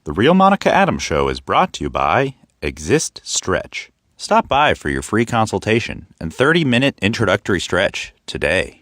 The Real Monica Adams Show is brought to you by Exist Stretch. Stop by for your free consultation and 30-minute introductory stretch today.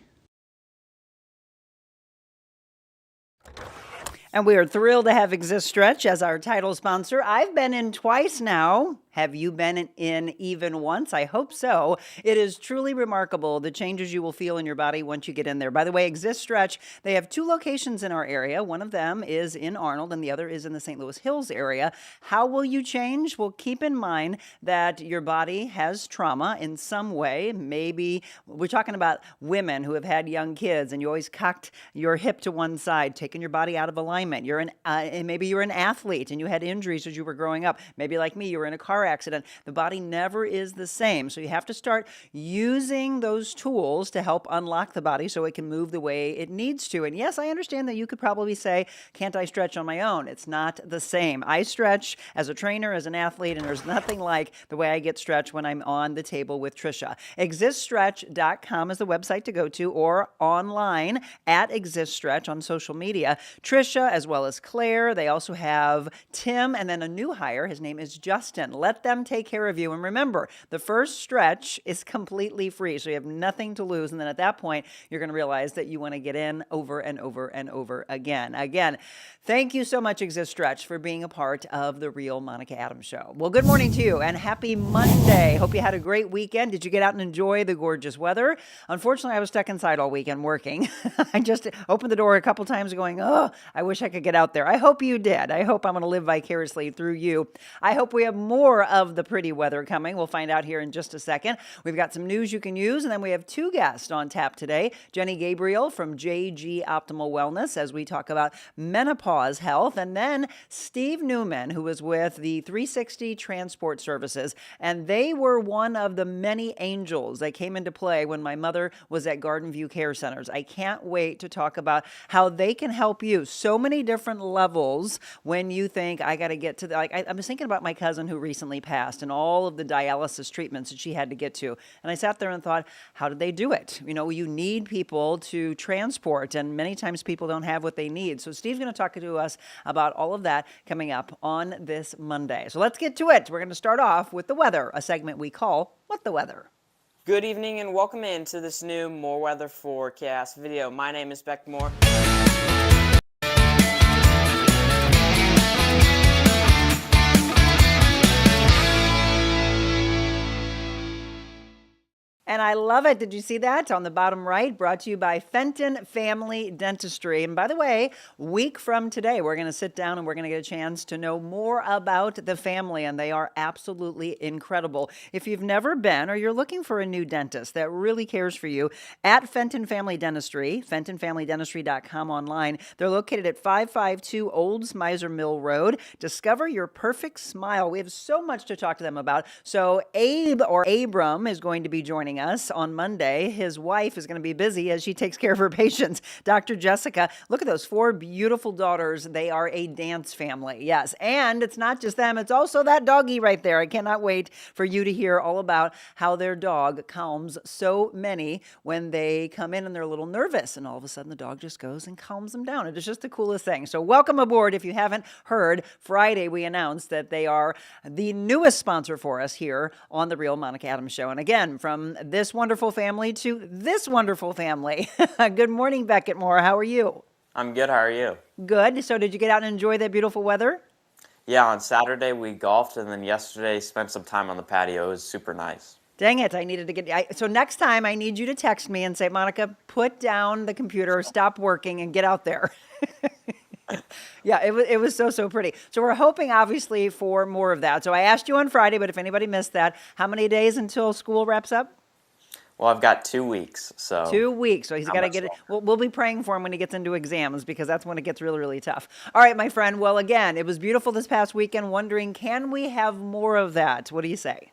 And we are thrilled to have Exist Stretch as our title sponsor. I've been in twice now. Have you been in even once? I hope so. It is truly remarkable the changes you will feel in your body once you get in there. By the way, Exist Stretch, they have 2 locations in our area. One of them is in Arnold and the other is in the St. Louis Hills area. How will you change? Well, keep in mind that your body has trauma in some way. Maybe we're talking about women who have had young kids and you always cocked your hip to one side, taking your body out of alignment. Maybe you're an athlete and you had injuries as you were growing up. Maybe like me, you were in a car accident. The body never is the same. So you have to start using those tools to help unlock the body so it can move the way it needs to. And yes, I understand that you could probably say, can't I stretch on my own? It's not the same. I stretch as a trainer, as an athlete, and there's nothing like the way I get stretched when I'm on the table with Trisha. ExistStretch.com is the website to go to, or online at ExistStretch on social media. Trisha, as well as Claire, they also have Tim, and then a new hire. His name is Justin. Let them take care of you. And remember, the first stretch is completely free, so you have nothing to lose. And then at that point, you're going to realize that you want to get in over and over and over again. Again, thank you so much, Exist Stretch, for being a part of the Real Monica Adams Show. Well, good morning to you, and happy Monday. Hope you had a great weekend. Did you get out and enjoy the gorgeous weather? Unfortunately, I was stuck inside all weekend working. I just opened the door a couple times going, oh, I wish I could get out there. I hope you did. I hope I'm going to live vicariously through you. I hope we have more of the pretty weather coming. We'll find out here in just a second. We've got some news you can use, and then we have 2 guests on tap today. Jenny Gabriel from JG Optimal Wellness as we talk about menopause health, and then Steve Newman, who was with the 360 Transport Services, and they were one of the many angels that came into play when my mother was at Garden View Care Centers. I can't wait to talk about how they can help you. So many different levels when you think, I got to get to the, I was thinking about my cousin who recently passed and all of the dialysis treatments that she had to get to. And I sat there and thought, how did they do it? You know, you need people to transport, and many times people don't have what they need. So Steve's going to talk to us about all of that coming up on this Monday. So let's get to it. We're going to start off with the weather, a segment we call What the Weather. Good evening and welcome into this new More Weather Forecast video. My name is Beck Moore. And I love it. Did you see that on the bottom right? Brought to you by Fenton Family Dentistry. And by the way, week from today, we're going to sit down and we're going to get a chance to know more about the family. And they are absolutely incredible. If you've never been or you're looking for a new dentist that really cares for you, at Fenton Family Dentistry, FentonFamilyDentistry.com online. They're located at 552 Olds Miser Mill Road. Discover your perfect smile. We have so much to talk to them about. So Abe or Abram is going to be joining us on Monday. His wife is going to be busy as she takes care of her patients. Dr. Jessica, look at those 4 beautiful daughters. They are a dance family. Yes. And it's not just them. It's also that doggie right there. I cannot wait for you to hear all about how their dog calms so many when they come in and they're a little nervous. And all of a sudden the dog just goes and calms them down. It is just the coolest thing. So welcome aboard. If you haven't heard, Friday we announced that they are the newest sponsor for us here on the Real Monica Adams Show. And again, from this wonderful family to this wonderful family. Good morning, Beckett Moore. How are you? I'm good. How are you? Good. So did you get out and enjoy that beautiful weather? Yeah, on Saturday we golfed, and then yesterday spent some time on the patio. It was super nice. Dang it, I needed to get... So next time I need you to text me and say, Monica, put down the computer, stop working, and get out there. Yeah, it was so pretty. So we're hoping, obviously, for more of that. So I asked you on Friday, but if anybody missed that, how many days until school wraps up? Well, I've got 2 weeks, so... 2 weeks, so he's got to get it. We'll be praying for him when he gets into exams, because that's when it gets really, really tough. All right, my friend. Well, again, it was beautiful this past weekend. Wondering, can we have more of that? What do you say?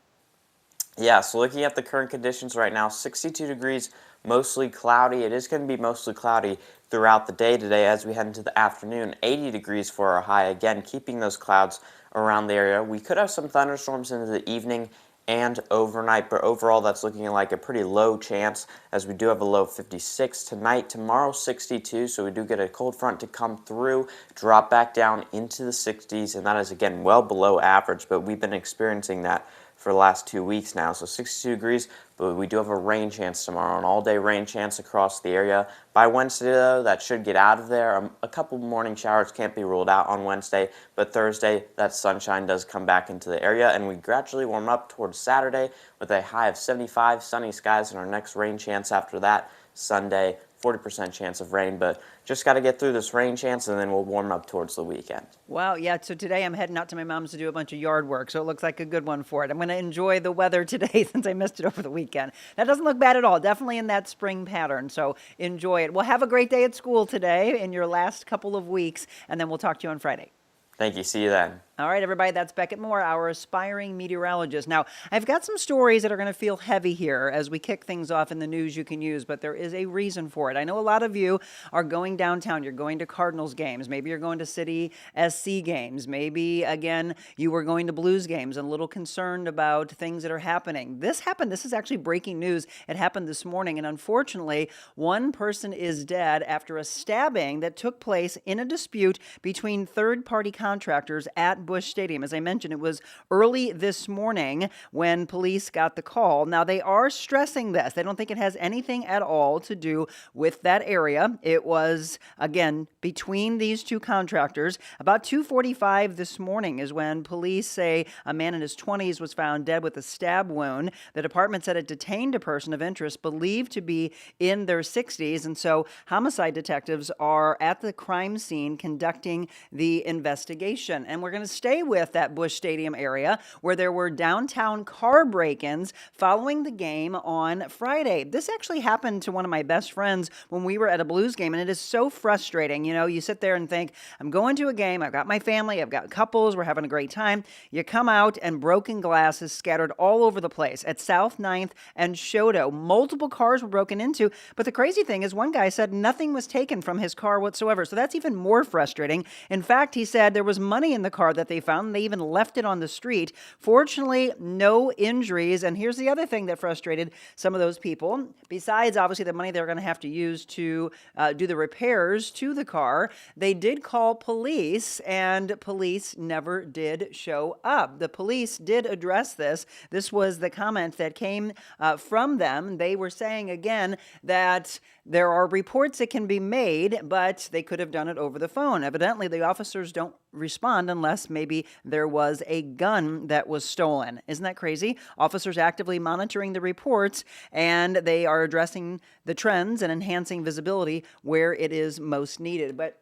Yeah, so looking at the current conditions right now, 62 degrees, mostly cloudy. It is going to be mostly cloudy throughout the day today as we head into the afternoon. 80 degrees for our high, again, keeping those clouds around the area. We could have some thunderstorms into the evening and overnight, but overall that's looking like a pretty low chance, as we do have a low 56 tonight. Tomorrow 62, so we do get a cold front to come through, drop back down into the 60s, and that is again well below average, but we've been experiencing that for the last 2 weeks now. So 62 degrees, but we do have a rain chance tomorrow, an all-day rain chance across the area. By Wednesday, though, that should get out of there. A couple morning showers can't be ruled out on Wednesday, but Thursday, that sunshine does come back into the area, and we gradually warm up towards Saturday with a high of 75, sunny skies, and our next rain chance after that, Sunday, 40% chance of rain, but just got to get through this rain chance, and then we'll warm up towards the weekend. Wow, yeah, so today I'm heading out to my mom's to do a bunch of yard work, so it looks like a good one for it. I'm going to enjoy the weather today since I missed it over the weekend. That doesn't look bad at all, definitely in that spring pattern, so enjoy it. Well, have a great day at school today in your last couple of weeks, and then we'll talk to you on Friday. Thank you. See you then. All right, everybody, that's Beckett Moore, our aspiring meteorologist. Now, I've got some stories that are going to feel heavy here as we kick things off in the news you can use, but there is a reason for it. I know a lot of you are going downtown. You're going to Cardinals games. Maybe you're going to City SC games. Maybe, again, you were going to Blues games and a little concerned about things that are happening. This happened. This is actually breaking news. It happened this morning, and unfortunately, one person is dead after a stabbing that took place in a dispute between third-party contractors at Busch Stadium. As I mentioned, it was early this morning when police got the call. Now, they are stressing this. They don't think it has anything at all to do with that area. It was, again, between these two contractors. About 2:45 this morning is when police say a man in his 20s was found dead with a stab wound. The department said it detained a person of interest believed to be in their 60s, and so homicide detectives are at the crime scene conducting the investigation. And we're going to stay with that Busch Stadium area where there were downtown car break-ins following the game on Friday. This actually happened to one of my best friends when we were at a Blues game, and it is so frustrating. You know, you sit there and think, I'm going to a game, I've got my family, I've got couples, we're having a great time. You come out and broken glass is scattered all over the place at South 9th and Shoto. Multiple cars were broken into, but the crazy thing is one guy said nothing was taken from his car whatsoever, so that's even more frustrating. In fact, he said there was money in the car that they found. They even left it on the street. Fortunately, no injuries. And here's the other thing that frustrated some of those people. Besides, obviously, the money they're going to have to use to do the repairs to the car, they did call police, and police never did show up. The police did address this. This was the comment that came from them. They were saying, again, that there are reports that can be made, but they could have done it over the phone. Evidently, the officers don't respond unless maybe there was a gun that was stolen. Isn't that crazy? Officers actively monitoring the reports, and they are addressing the trends and enhancing visibility where it is most needed. But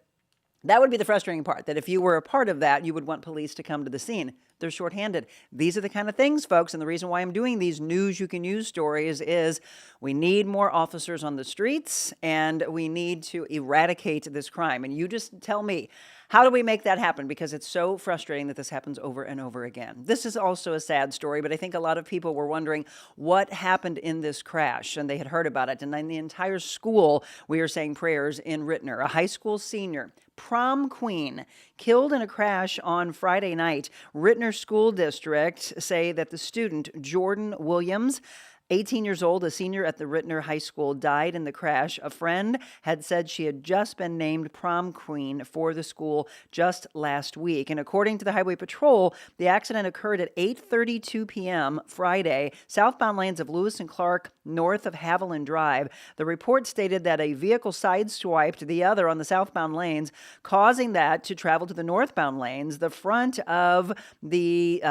that would be the frustrating part, that if you were a part of that, you would want police to come to the scene. They're shorthanded. These are the kind of things, folks, and the reason why I'm doing these news you can use stories is we need more officers on the streets, and we need to eradicate this crime. And you just tell me, how do we make that happen? Because it's so frustrating that this happens over and over again. This is also a sad story, but I think a lot of people were wondering what happened in this crash, and they had heard about it. And then the entire school, we are saying prayers in Rittner. A high school senior, prom queen, killed in a crash on Friday night. Rittner School District say that the student, Jordan Williams, 18 years old, a senior at the Rittner High School, died in the crash. A friend had said she had just been named prom queen for the school just last week. And according to the Highway Patrol, the accident occurred at 8:32 p.m. Friday, southbound lanes of Lewis and Clark, north of Haviland Drive. The report stated that a vehicle sideswiped the other on the southbound lanes, causing that to travel to the northbound lanes. The front of the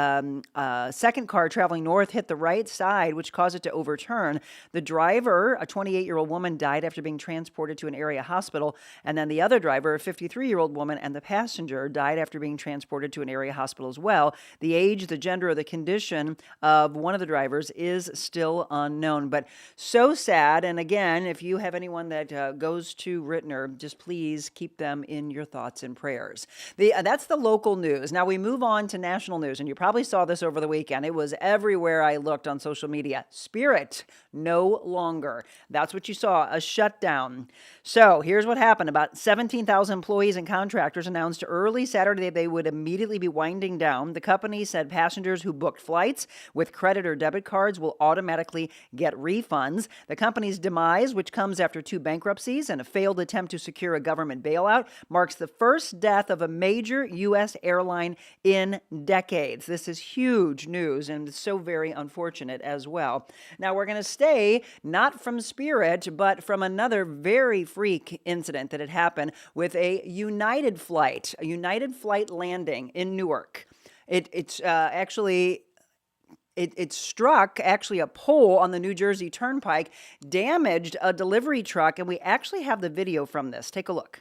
second car traveling north hit the right side, which caused it to overturn. The driver, a 28-year-old woman, died after being transported to an area hospital. And then the other driver, a 53-year-old woman, and the passenger died after being transported to an area hospital as well. The age, the gender, or the condition of one of the drivers is still unknown. But so sad. And again, if you have anyone that goes to Rittner, just please keep them in your thoughts and prayers. That's the local news. Now we move on to national news. And you probably saw this over the weekend. It was everywhere I looked on social media. Spirit, no longer. That's what you saw, a shutdown. So here's what happened. About 17,000 employees and contractors announced early Saturday that they would immediately be winding down. The company said passengers who booked flights with credit or debit cards will automatically get refunds. The company's demise, which comes after 2 bankruptcies and a failed attempt to secure a government bailout, marks the first death of a major U.S. airline in decades. This is huge news and so very unfortunate as well. Now we're going to stay not from Spirit, but from another very freak incident that had happened with a United flight landing in Newark. It struck actually a pole on the New Jersey Turnpike, damaged a delivery truck, and we actually have the video from this. Take a look.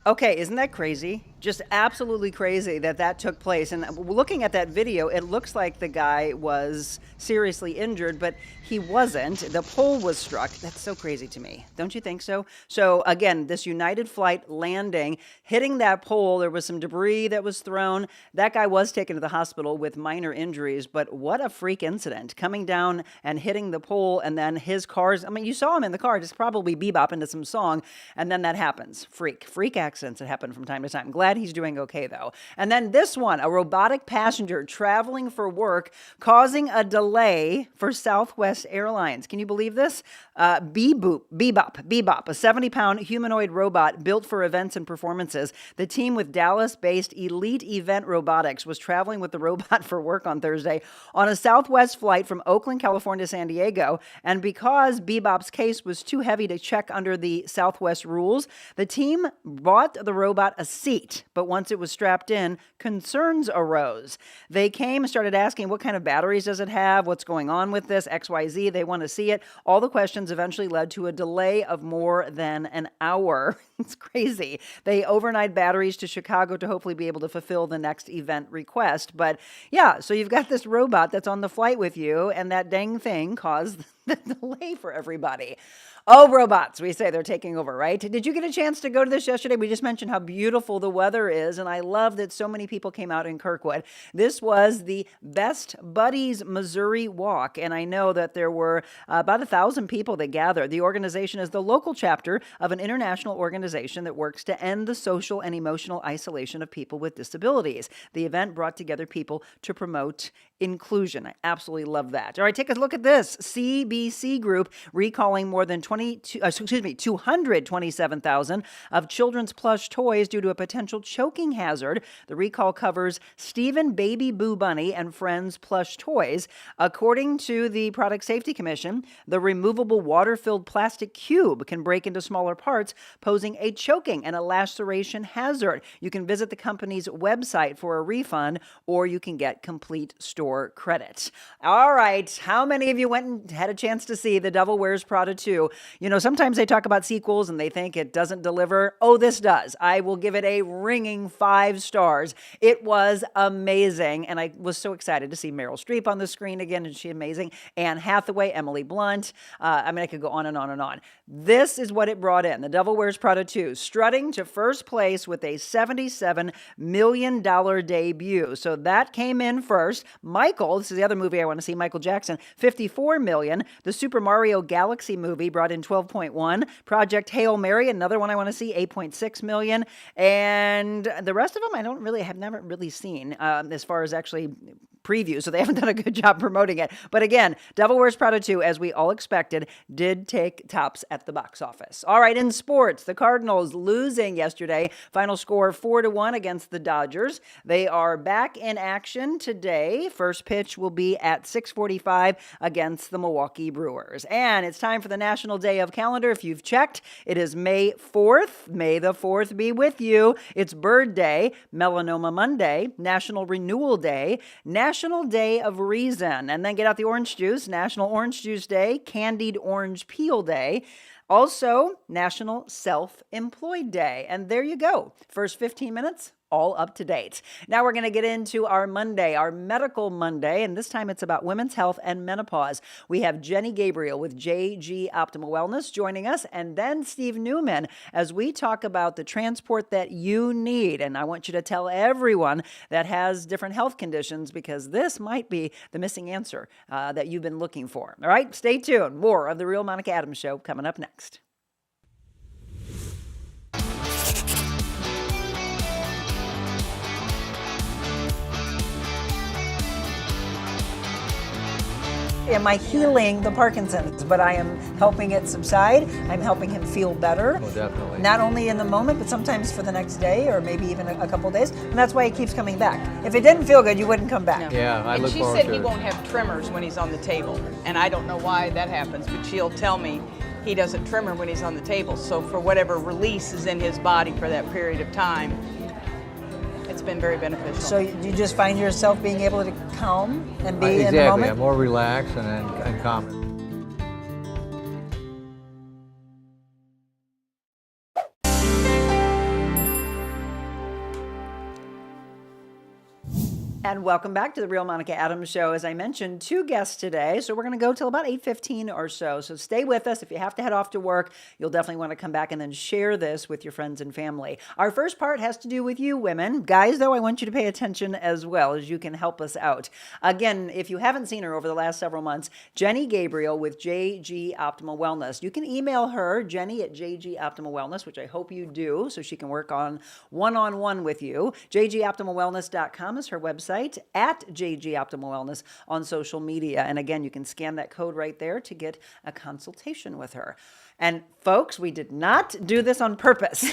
Okay, isn't that crazy? Just absolutely crazy that took place. And looking at that video, it looks like the guy was seriously injured, but he wasn't. The pole was struck. That's so crazy to me. Don't you think so? So again, this United flight landing, hitting that pole, there was some debris that was thrown. That guy was taken to the hospital with minor injuries, but what a freak incident. Coming down and hitting the pole, and then his cars, I mean, you saw him in the car, just probably bebopping to some song, and then that happens. Freak accidents that happen from time to time. Glad he's doing okay, though. And then this one, a robotic passenger traveling for work, causing a delay for Southwest Airlines. Can you believe this? Bebop, a 70-pound humanoid robot built for events and performances. The team with Dallas-based Elite Event Robotics was traveling with the robot for work on Thursday on a Southwest flight from Oakland, California to San Diego. And because Bebop's case was too heavy to check under the Southwest rules, the team bought the robot a seat, but once it was strapped in, concerns arose. They came and started asking, what kind of batteries does it have? What's going on with this? XYZ, they want to see it. All the questions eventually led to a delay of more than an hour. It's crazy. They overnight batteries to Chicago to hopefully be able to fulfill the next event request. But yeah, so you've got this robot that's on the flight with you, and that dang thing caused the delay for everybody. Oh, robots, we say they're taking over, right? Did you get a chance to go to this yesterday? We just mentioned how beautiful the weather is, and I love that so many people came out in Kirkwood. This was the Best Buddies Missouri Walk, and I know that there were about 1,000 people that gathered. The organization is the local chapter of an international organization that works to end the social and emotional isolation of people with disabilities. The event brought together people to promote inclusion. I absolutely love that. All right, take a look at this. CBC Group recalling more than 227,000 of children's plush toys due to a potential choking hazard. The recall covers Stephen Baby Boo Bunny and Friends plush toys. According to the Product Safety Commission, the removable water-filled plastic cube can break into smaller parts, posing a choking and a laceration hazard. You can visit the company's website for a refund, or you can get complete store credit. All right, how many of you went and had a chance to see The Devil Wears Prada 2? You know, sometimes they talk about sequels and they think it doesn't deliver. Oh, this does. I will give it a ringing 5 stars. It was amazing, and I was so excited to see Meryl Streep on the screen again. Is she amazing? Anne Hathaway, Emily Blunt. I could go on and on and on. This is what it brought in. The Devil Wears Prada 2, strutting to first place with a $77 million debut. So that came in first. Michael, this is the other movie I want to see, Michael Jackson, $54 million. The Super Mario Galaxy movie brought in 12.1. Project Hail Mary, another one I want to see, 8.6 million. And the rest of them I have never really seen as far as actually preview, so they haven't done a good job promoting it. But again, Devil Wears Prada 2, as we all expected, did take tops at the box office. All right, in sports, the Cardinals losing yesterday. Final score 4-1 against the Dodgers. They are back in action today. First pitch will be at 6:45 against the Milwaukee Brewers. And it's time for the National Day of Calendar. If you've checked, it is May 4th. May the 4th be with you. It's Bird Day, Melanoma Monday, National Renewal Day, National Day of Reason, and then get out the orange juice, National Orange Juice Day, Candied Orange Peel Day, also National Self-Employed Day. And there you go. First 15 minutes, all up to date. Now we're going to get into our Monday, our Medical Monday, and this time it's about women's health and menopause. We have Jenny Gabriel with JG Optimal Wellness joining us, and then Steve Newman as we talk about the transport that you need. And I want you to tell everyone that has different health conditions, because this might be the missing answer that you've been looking for. All right, stay tuned. More of The Real Monica Adams Show coming up next. Am I healing the Parkinson's? But I am helping it subside. I'm helping him feel better. Oh, definitely. Not only in the moment, but sometimes for the next day or maybe even a couple of days. And that's why he keeps coming back. If it didn't feel good, you wouldn't come back. No. Yeah, I and look she forward said to he it. won't have tremors when he's on the table. And I don't know why that happens, but she'll tell me he doesn't tremor when he's on the table. So for whatever release is in his body for that period of time, it's been very beneficial. So you just find yourself being able to calm and be in the Exactly. moment? I'm more relaxed and calm. And welcome back to the Real Monica Adams Show. As I mentioned, 2 guests today, so we're going to go till about 8:15 or so. So stay with us. If you have to head off to work, you'll definitely want to come back and then share this with your friends and family. Our first part has to do with you women. Guys, though, I want you to pay attention as well, as you can help us out. Again, if you haven't seen her over the last several months, Jenny Gabriel with JG Optimal Wellness. You can email her, Jenny at JG Optimal Wellness, which I hope you do, so she can work on one-on-one with you. JGOptimalWellness.com is her website. At JG Optimal Wellness on social media. And again, you can scan that code right there to get a consultation with her. And folks, we did not do this on purpose.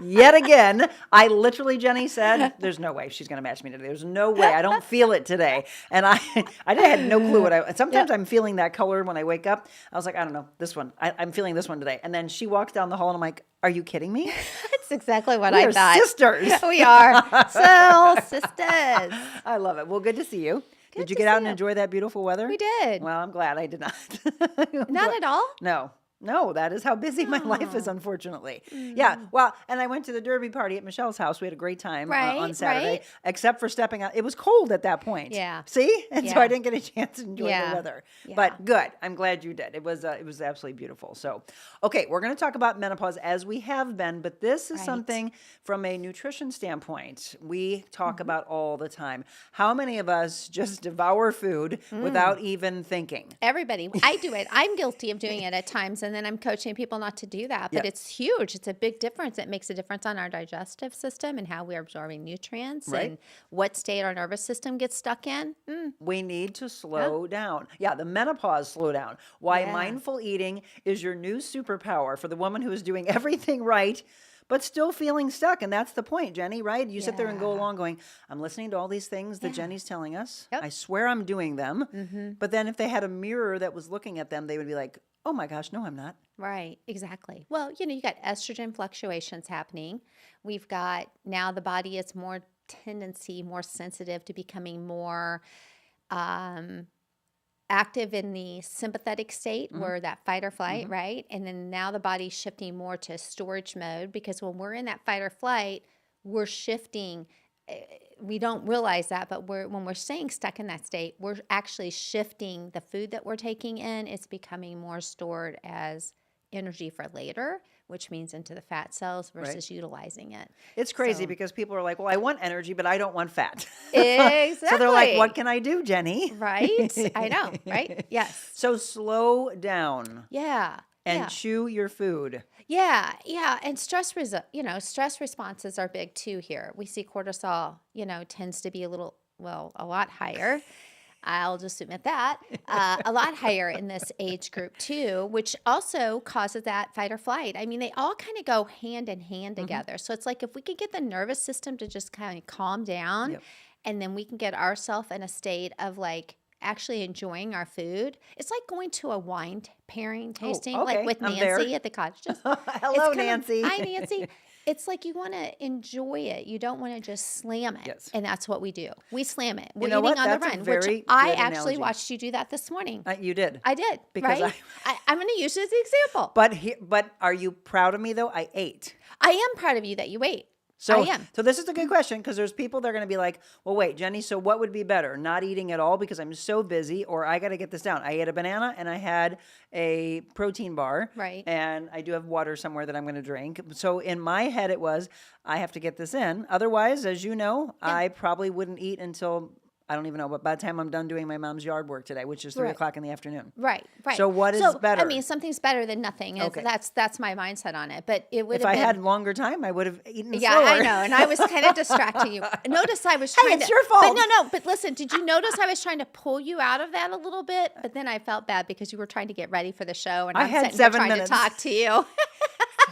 Yet again, I literally, Jenny said, there's no way she's going to match me today. There's no way. I don't feel it today. And I had no clue what sometimes I'm feeling that color when I wake up. I was like, I don't know, this one. I'm feeling this one today. And then she walks down the hall and I'm like, are you kidding me? That's exactly what We I are thought. sisters. We are. Soul sisters. I love it. Well, good to see you. Did you to get out see and you. enjoy that beautiful weather? We did. Well, I'm glad I did not. Not at all? No, that is how busy my life is, unfortunately. Yeah, well, and I went to the Derby party at Michelle's house. We had a great time on Saturday, right. except for stepping out. It was cold at that point. Yeah. See? And so Yeah. I didn't get a chance to enjoy the Yeah. weather. Yeah. But good. I'm glad you did. It was absolutely beautiful. So, okay, we're going to talk about menopause as we have been, but this is Right. something from a nutrition standpoint we talk about all the time. How many of us just devour food without even thinking? Everybody. I do it. I'm guilty of doing it at times, and then I'm coaching people not to do that. But Yep. it's huge. It's a big difference. It makes a difference on our digestive system and how we're absorbing nutrients Right. and what state our nervous system gets stuck in. We need to slow down. Yeah, the menopause slowdown. Why Yeah. mindful eating is your new superpower for the woman who is doing everything right, but still feeling stuck. And that's the point, Jenny, right? You sit there and go Yeah. along going, I'm listening to all these things that Jenny's telling us. Yep. I swear I'm doing them. But then if they had a mirror that was looking at them, they would be like, oh my gosh, no, I'm not. Right, exactly. Well, you got estrogen fluctuations happening. We've got now the body is more sensitive to becoming more active in the sympathetic state where that fight or flight, right? And then now the body's shifting more to storage mode, because when we're in that fight or flight, we're shifting. We don't realize that, but when we're staying stuck in that state, we're actually shifting the food that we're taking in. It's becoming more stored as energy for later, which means into the fat cells versus utilizing it. It's crazy So- because people are like, well, I want energy, but I don't want fat. Exactly. So they're like, what can I do, Jenny? Right? I know, right? Yes. So slow down Yeah. and yeah. chew your food. Yeah, and stress responses are big too here. We see cortisol, tends to be a lot higher. I'll just admit that. A lot higher in this age group too, which also causes that fight or flight. I mean, they all kind of go hand in hand together. So it's like if we could get the nervous system to just kind of calm down, Yep. and then we can get ourselves in a state of like actually enjoying our food. It's like going to a wine pairing tasting, okay. like with I'm there. Nancy at the cottages. Hello, Nancy. Hi, Nancy. It's like you want to enjoy it. You don't want to just slam it. Yes. And that's what we do. We slam it. We're know eating what? on That's a the run, very which I good actually analogy. watched you do that this morning. You did. I did, Because right? I'm going to use it as an example. But are you proud of me though? I ate. I am proud of you that you ate. So, I am. So this is a good question because there's people that are going to be like, well, wait, Jenny, so what would be better? Not eating at all because I'm so busy, or I got to get this down. I ate a banana and I had a protein bar. Right. And I do have water somewhere that I'm going to drink. So in my head, it was, I have to get this in. Otherwise, as you know, I probably wouldn't eat until, I don't even know, but by the time I'm done doing my mom's yard work today, which is 3 o'clock in the afternoon. Right. So what is better? I mean, something's better than nothing. Okay. That's my mindset on it. But it would If have I been, had longer time, I would have eaten yeah, slower. I know. And I was kind of distracting you. Notice I was trying it's to. your fault. But no. But listen, did you notice I was trying to pull you out of that a little bit? But then I felt bad because you were trying to get ready for the show, and I I'm had sitting here 7 trying minutes. to talk to you.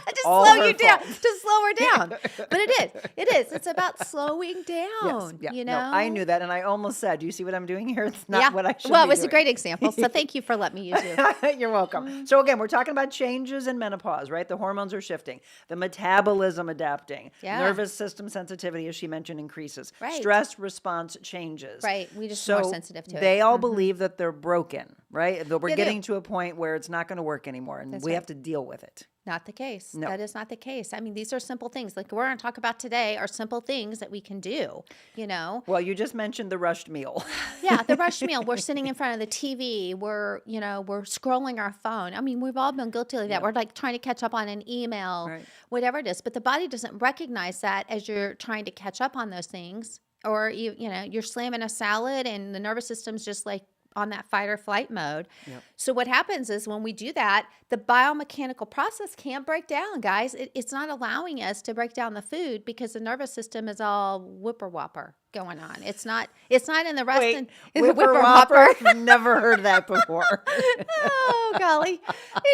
Just All slow her you down. fault. Just slow her down. But it is. It's about slowing down. Yes, yeah, You no, know. I knew that, and I almost said, "Do you see what I'm doing here? It's not what I should." Well, be it was doing. a great example. So thank you for letting me use you. You're welcome. So again, we're talking about changes in menopause, right? The hormones are shifting, the metabolism adapting, Yeah. nervous system sensitivity, as she mentioned, increases. Right. Stress response changes. Right. We just so more sensitive to it. They all believe that they're broken, right? That we're They do. getting to a point where it's not going to work anymore, and we right. have to deal with it. Not the case. No. That is not the case. I mean, these are simple things. Like we're going to talk about today are simple things that we can do, you know? Well, you just mentioned the rushed meal. Yeah, the rush meal. We're sitting in front of the TV. We're scrolling our phone. I mean, we've all been guilty of that. We're like trying to catch up on an email, Right. whatever it is. But the body doesn't recognize that as you're trying to catch up on those things. Or you're slamming a salad and the nervous system's just like on that fight or flight mode. So what happens is when we do that, the biomechanical process can't break down, guys. It's not allowing us to break down the food because the nervous system is all whipper whopper going on. It's not in the rest. Wait, in the whipper whopper? Never heard that before. Oh golly.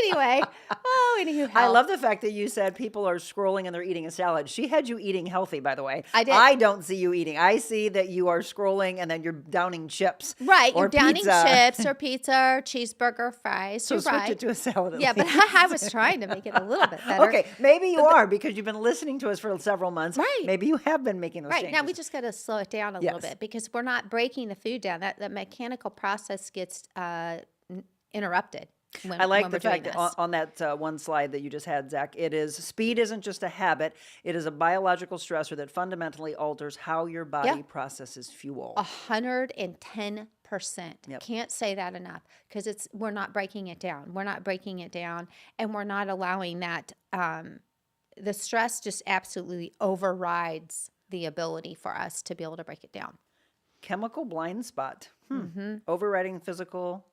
Anyway. Anywho. I love the fact that you said people are scrolling and they're eating a salad. She had you eating healthy, by the way. I did. I don't see you eating. I see that you are scrolling and then you're downing chips. Right, or you're downing pizza. chips or pizza or cheeseburger, fries. So You're switch right. it to a salad. at Yeah, but least. I was trying to make it a little bit better. Okay, maybe you are because you've been listening to us for several months. Right. Maybe you have been making those Right. changes. Now we just got to slow it down a little Yes. bit because we're not breaking the food down. That mechanical process gets interrupted. I like when the we're doing fact this. on that one slide that you just had, Zach, speed isn't just a habit. It is a biological stressor that fundamentally alters how your body processes fuel. 110%. Yep. Can't say that enough because we're not breaking it down. We're not breaking it down, and we're not allowing that. The stress just absolutely overrides the ability for us to be able to break it down. Chemical blind spot. Overriding physical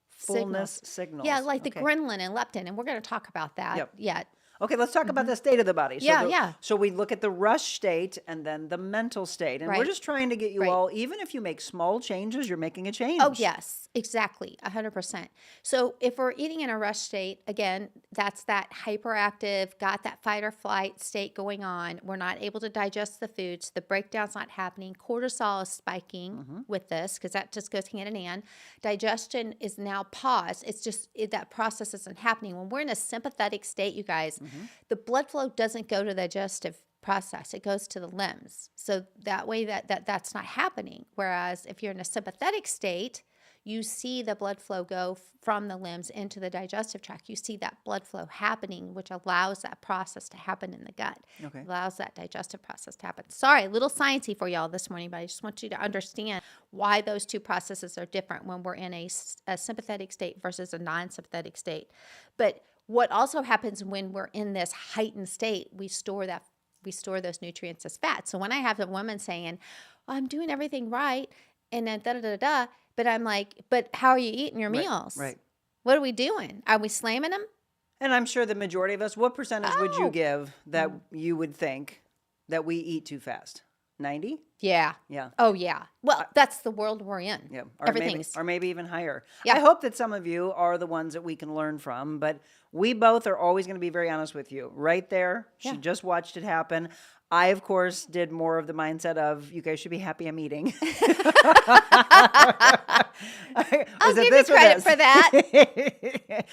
fullness signals. Yeah, like the Okay. ghrelin and leptin, and we're going to talk about that Yep. yet. Okay, let's talk about the state of the body. So Yeah. So we look at the rush state and then the mental state. And we're Right. just trying to get you Right. all, even if you make small changes, you're making a change. Oh, yes, exactly, 100%. So if we're eating in a rush state, again, that's that hyperactive, got that fight or flight state going on. We're not able to digest the foods. The breakdown's not happening. Cortisol is spiking with this because that just goes hand in hand. Digestion is now paused. It's just that process isn't happening. When we're in a sympathetic state, you guys, the blood flow doesn't go to the digestive process. It goes to the limbs. So that way that's not happening. Whereas if you're in a sympathetic state, you see the blood flow go from the limbs into the digestive tract. You see that blood flow happening, which allows that process to happen in the gut. Okay. Allows that digestive process to happen. Sorry, a little sciencey for y'all this morning, but I just want you to understand why those two processes are different when we're in a sympathetic state versus a non-sympathetic state. But what also happens when we're in this heightened state, we store those nutrients as fat. So when I have a woman saying, I'm doing everything right, and then da-da-da-da, but I'm like, but how are you eating your meals? Right. What are we doing? Are we slamming them? And I'm sure the majority of us, what percentage would you Oh. give that you would think that we eat too fast? 90? Yeah. Yeah. Oh, yeah. Well, that's the world we're in. Yeah, Everything's. or maybe even higher. Yeah. I hope that some of you are the ones that we can learn from, but we both are always going to be very honest with you. Right there, she Yeah. just watched it happen. I, of course, did more of the mindset of you guys should be happy I'm eating. I'll give you credit for that.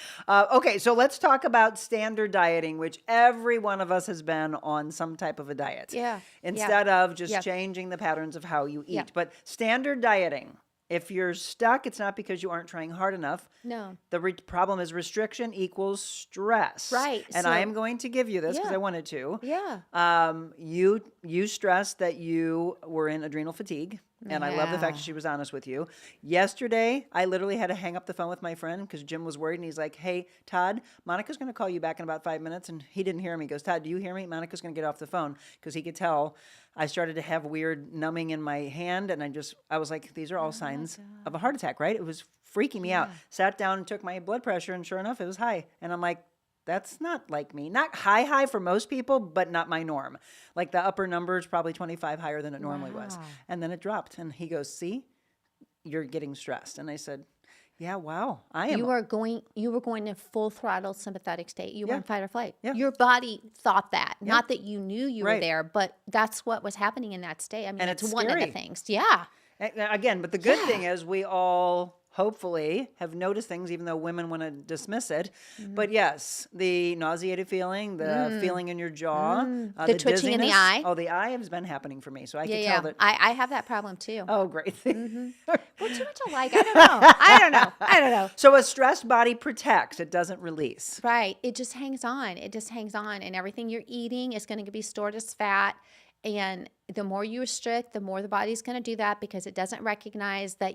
Okay, so let's talk about standard dieting, which every one of us has been on some type of a diet. Yeah, Instead of just yeah. changing the patterns of how you eat. Yeah. But standard dieting, If you're stuck, it's not because you aren't trying hard enough. No. The problem is restriction equals stress. Right, And so- I am going to give you this because Yeah. I wanted to. Yeah. You stressed that you were in adrenal fatigue. And I love the fact that she was honest with you. Yesterday, I literally had to hang up the phone with my friend because Jim was worried. And he's like, hey, Todd, Monica's going to call you back in about 5 minutes. And he didn't hear me. He goes, Todd, do you hear me? Monica's going to get off the phone because he could tell I started to have weird numbing in my hand. And I was like, these are all signs of a heart attack, right? It was freaking me out. Sat down and took my blood pressure. And sure enough, it was high. And I'm like, that's not like me. Not high for most people, but not my norm. Like the upper number is probably 25 higher than it normally was. And then it dropped. And he goes, see, you're getting stressed. And I said, yeah, wow, I am. You were going in full throttle sympathetic state. You were in fight or flight. Yeah. Your body thought that. Not that you knew you were Right. there, but that's what was happening in that state. I mean, And it's it's one of scary. the things. Yeah. Again, but the good thing is we all hopefully have noticed things, even though women want to dismiss it. But yes, the nauseated feeling, the feeling in your jaw, The twitching in the dizziness. eye. Oh, the eye has been happening for me, so I can Yeah. tell that. I have that problem too. Oh, great. We're too much alike. I don't know. So a stressed body protects; it doesn't release. Right. It just hangs on. And everything you're eating is going to be stored as fat. And the more you restrict, the more the body's going to do that because it doesn't recognize that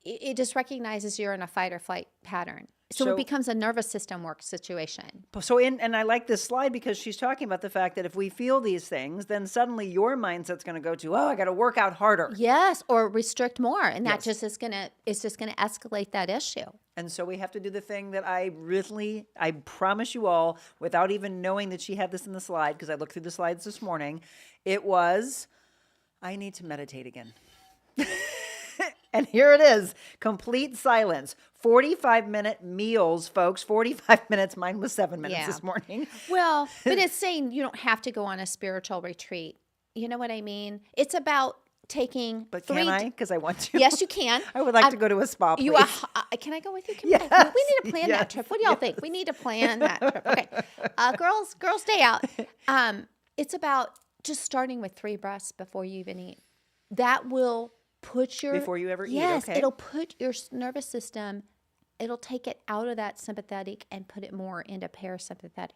it just recognizes you're in a fight or flight pattern. So it becomes a nervous system work situation. And I like this slide because she's talking about the fact that if we feel these things, then suddenly your mindset's going to go to, oh, I got to work out harder. Yes, or restrict more. And that just is going to escalate that issue. And so we have to do the thing that I promise you all, without even knowing that she had this in the slide, because I looked through the slides this morning, it was, I need to meditate again. And here it is, complete silence. 45-minute meals, folks. 45 minutes. Mine was 7 minutes this morning. Well, but it's saying you don't have to go on a spiritual retreat. You know what I mean? It's about taking But can I? Because I want to. Yes, you can. I would like to go to a spa, please. Can I go with you? Yes. We need to plan that trip. What do y'all think? We need to plan that trip. Okay. Girls, stay out. It's about just starting with 3 breaths before you even eat. That will put your... Before you ever eat, yes, okay. it'll put your nervous system, it'll take it out of that sympathetic and put it more into parasympathetic.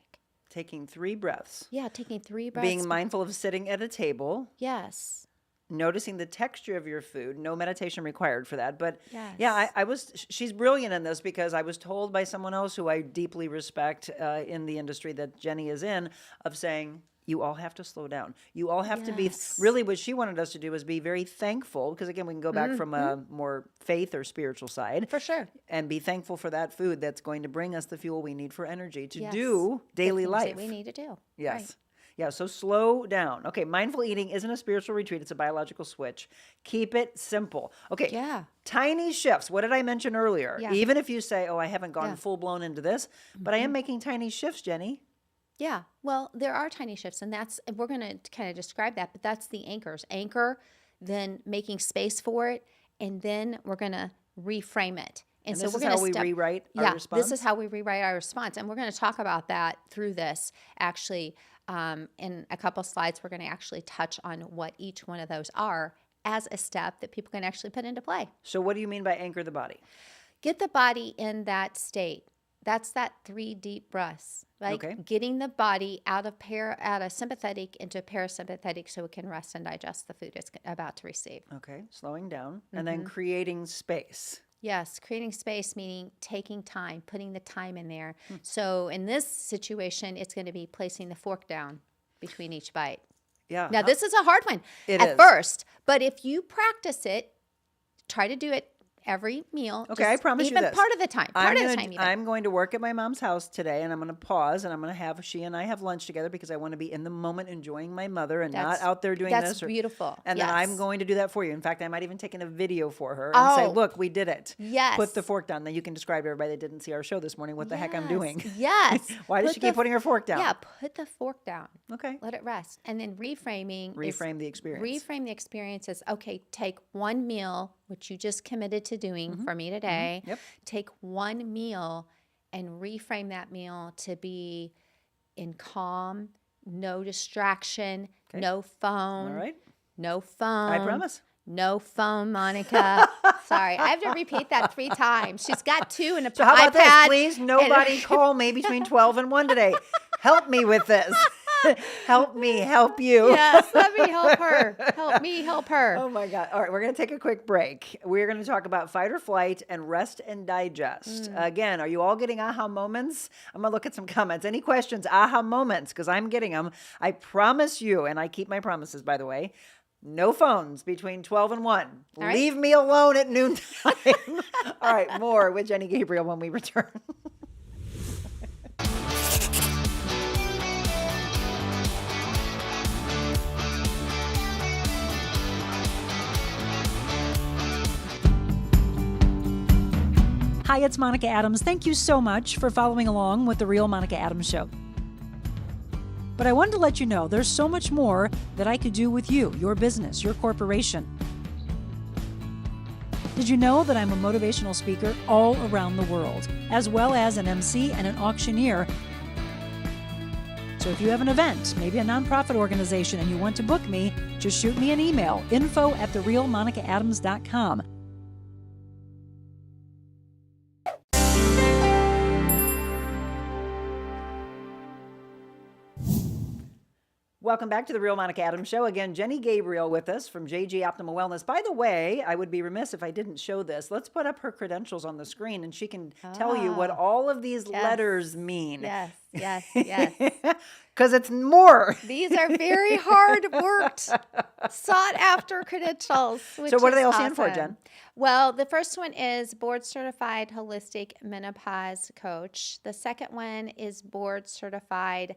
Taking 3 breaths. Yeah, taking 3 breaths. Being mindful of sitting at a table. Yes. Noticing the texture of your food. No meditation required for that. But Yes. yeah, she's brilliant in this because I was told by someone else who I deeply respect in the industry that Jenny is in, of saying, you all have to slow down. You all have to be, really what she wanted us to do is be very thankful, because again, we can go back from a more faith or spiritual side. For sure. And be thankful for that food that's going to bring us the fuel we need for energy to Yes. do daily The things life. that we need to do. Yes. Right. Yeah, so slow down. Okay, mindful eating isn't a spiritual retreat, it's a biological switch. Keep it simple. Okay. Yeah. Tiny shifts. What did I mention earlier? Yeah. Even if you say, oh, I haven't gone Yeah. full blown into this, but I am making tiny shifts, Jenny. Yeah, well, there are tiny shifts, and we're going to kind of describe that, but that's the anchors. Anchor, then making space for it, and then we're going to reframe it. And so this we're is going how we rewrite our response? This is how we rewrite our response, and we're going to talk about that through this. Actually, in a couple slides, we're going to actually touch on what each one of those are as a step that people can actually put into play. So what do you mean by anchor the body? Get the body in that state. That's that 3 deep breaths, right? Okay. Getting the body out of sympathetic into parasympathetic so it can rest and digest the food it's about to receive. Okay, slowing down. And then creating space. Yes, creating space, meaning taking time, putting the time in there. So in this situation, it's going to be placing the fork down between each bite. Yeah. Now, this is a hard one It at is. first, but if you practice it, try to do it every meal. Okay, I promise you even this. part of the time. I'm going to work at my mom's house today, and I'm going to pause, and I'm going to have she and I have lunch together because I want to be in the moment enjoying my mother and not out there doing that's this. beautiful. And Yes. then I'm going to do that for you. In fact, I might even take in a video for her and say, Oh. look, we did it. Yes. Put the fork down. Then you can describe to everybody that didn't see our show this morning what the heck I'm doing. Yes. Why does Put she keep putting her fork down? Yeah, put the fork down. Okay. Let it rest. And then reframing. Reframe the experience. Reframe the experience as, okay, take one meal, which you just committed to doing for me today. Yep. Take one meal and reframe that meal to be in calm, no distraction, no phone. All right. No phone. I promise. No phone, Monica. Sorry. I have to repeat that 3 times. She's got 2 in a So how about this? iPad. Please, nobody call me between 12 and 1 today. Help me with this. Help me help you. Yes, let me help her. Help me help her. Oh my God. All right, we're going to take a quick break. We're going to talk about fight or flight and rest and digest. Again, are you all getting aha moments? I'm going to look at some comments. Any questions? Aha moments, because I'm getting them. I promise you, and I keep my promises, by the way, no phones between 12 and 1. right. Leave me alone at noontime. All right, more with Jenny Gabriel when we return. Hi, it's Monica Adams. Thank you so much for following along with The Real Monica Adams Show. But I wanted to let you know there's so much more that I could do with you, your business, your corporation. Did you know that I'm a motivational speaker all around the world, as well as an MC and an auctioneer? So if you have an event, maybe a nonprofit organization, and you want to book me, just shoot me an email, info@therealmonicaadams.com. Welcome back to the Real Monica Adams Show. Again, Jenny Gabriel with us from JG Optimal Wellness. By the way, I would be remiss if I didn't show this. Let's put up her credentials on the screen and she can tell you what all of these letters mean. Yes, yes, yes. Because it's more. These are very hard worked, sought after credentials. So what do they all stand for, Jen? Well, the first one is board certified holistic menopause coach. The second one is board certified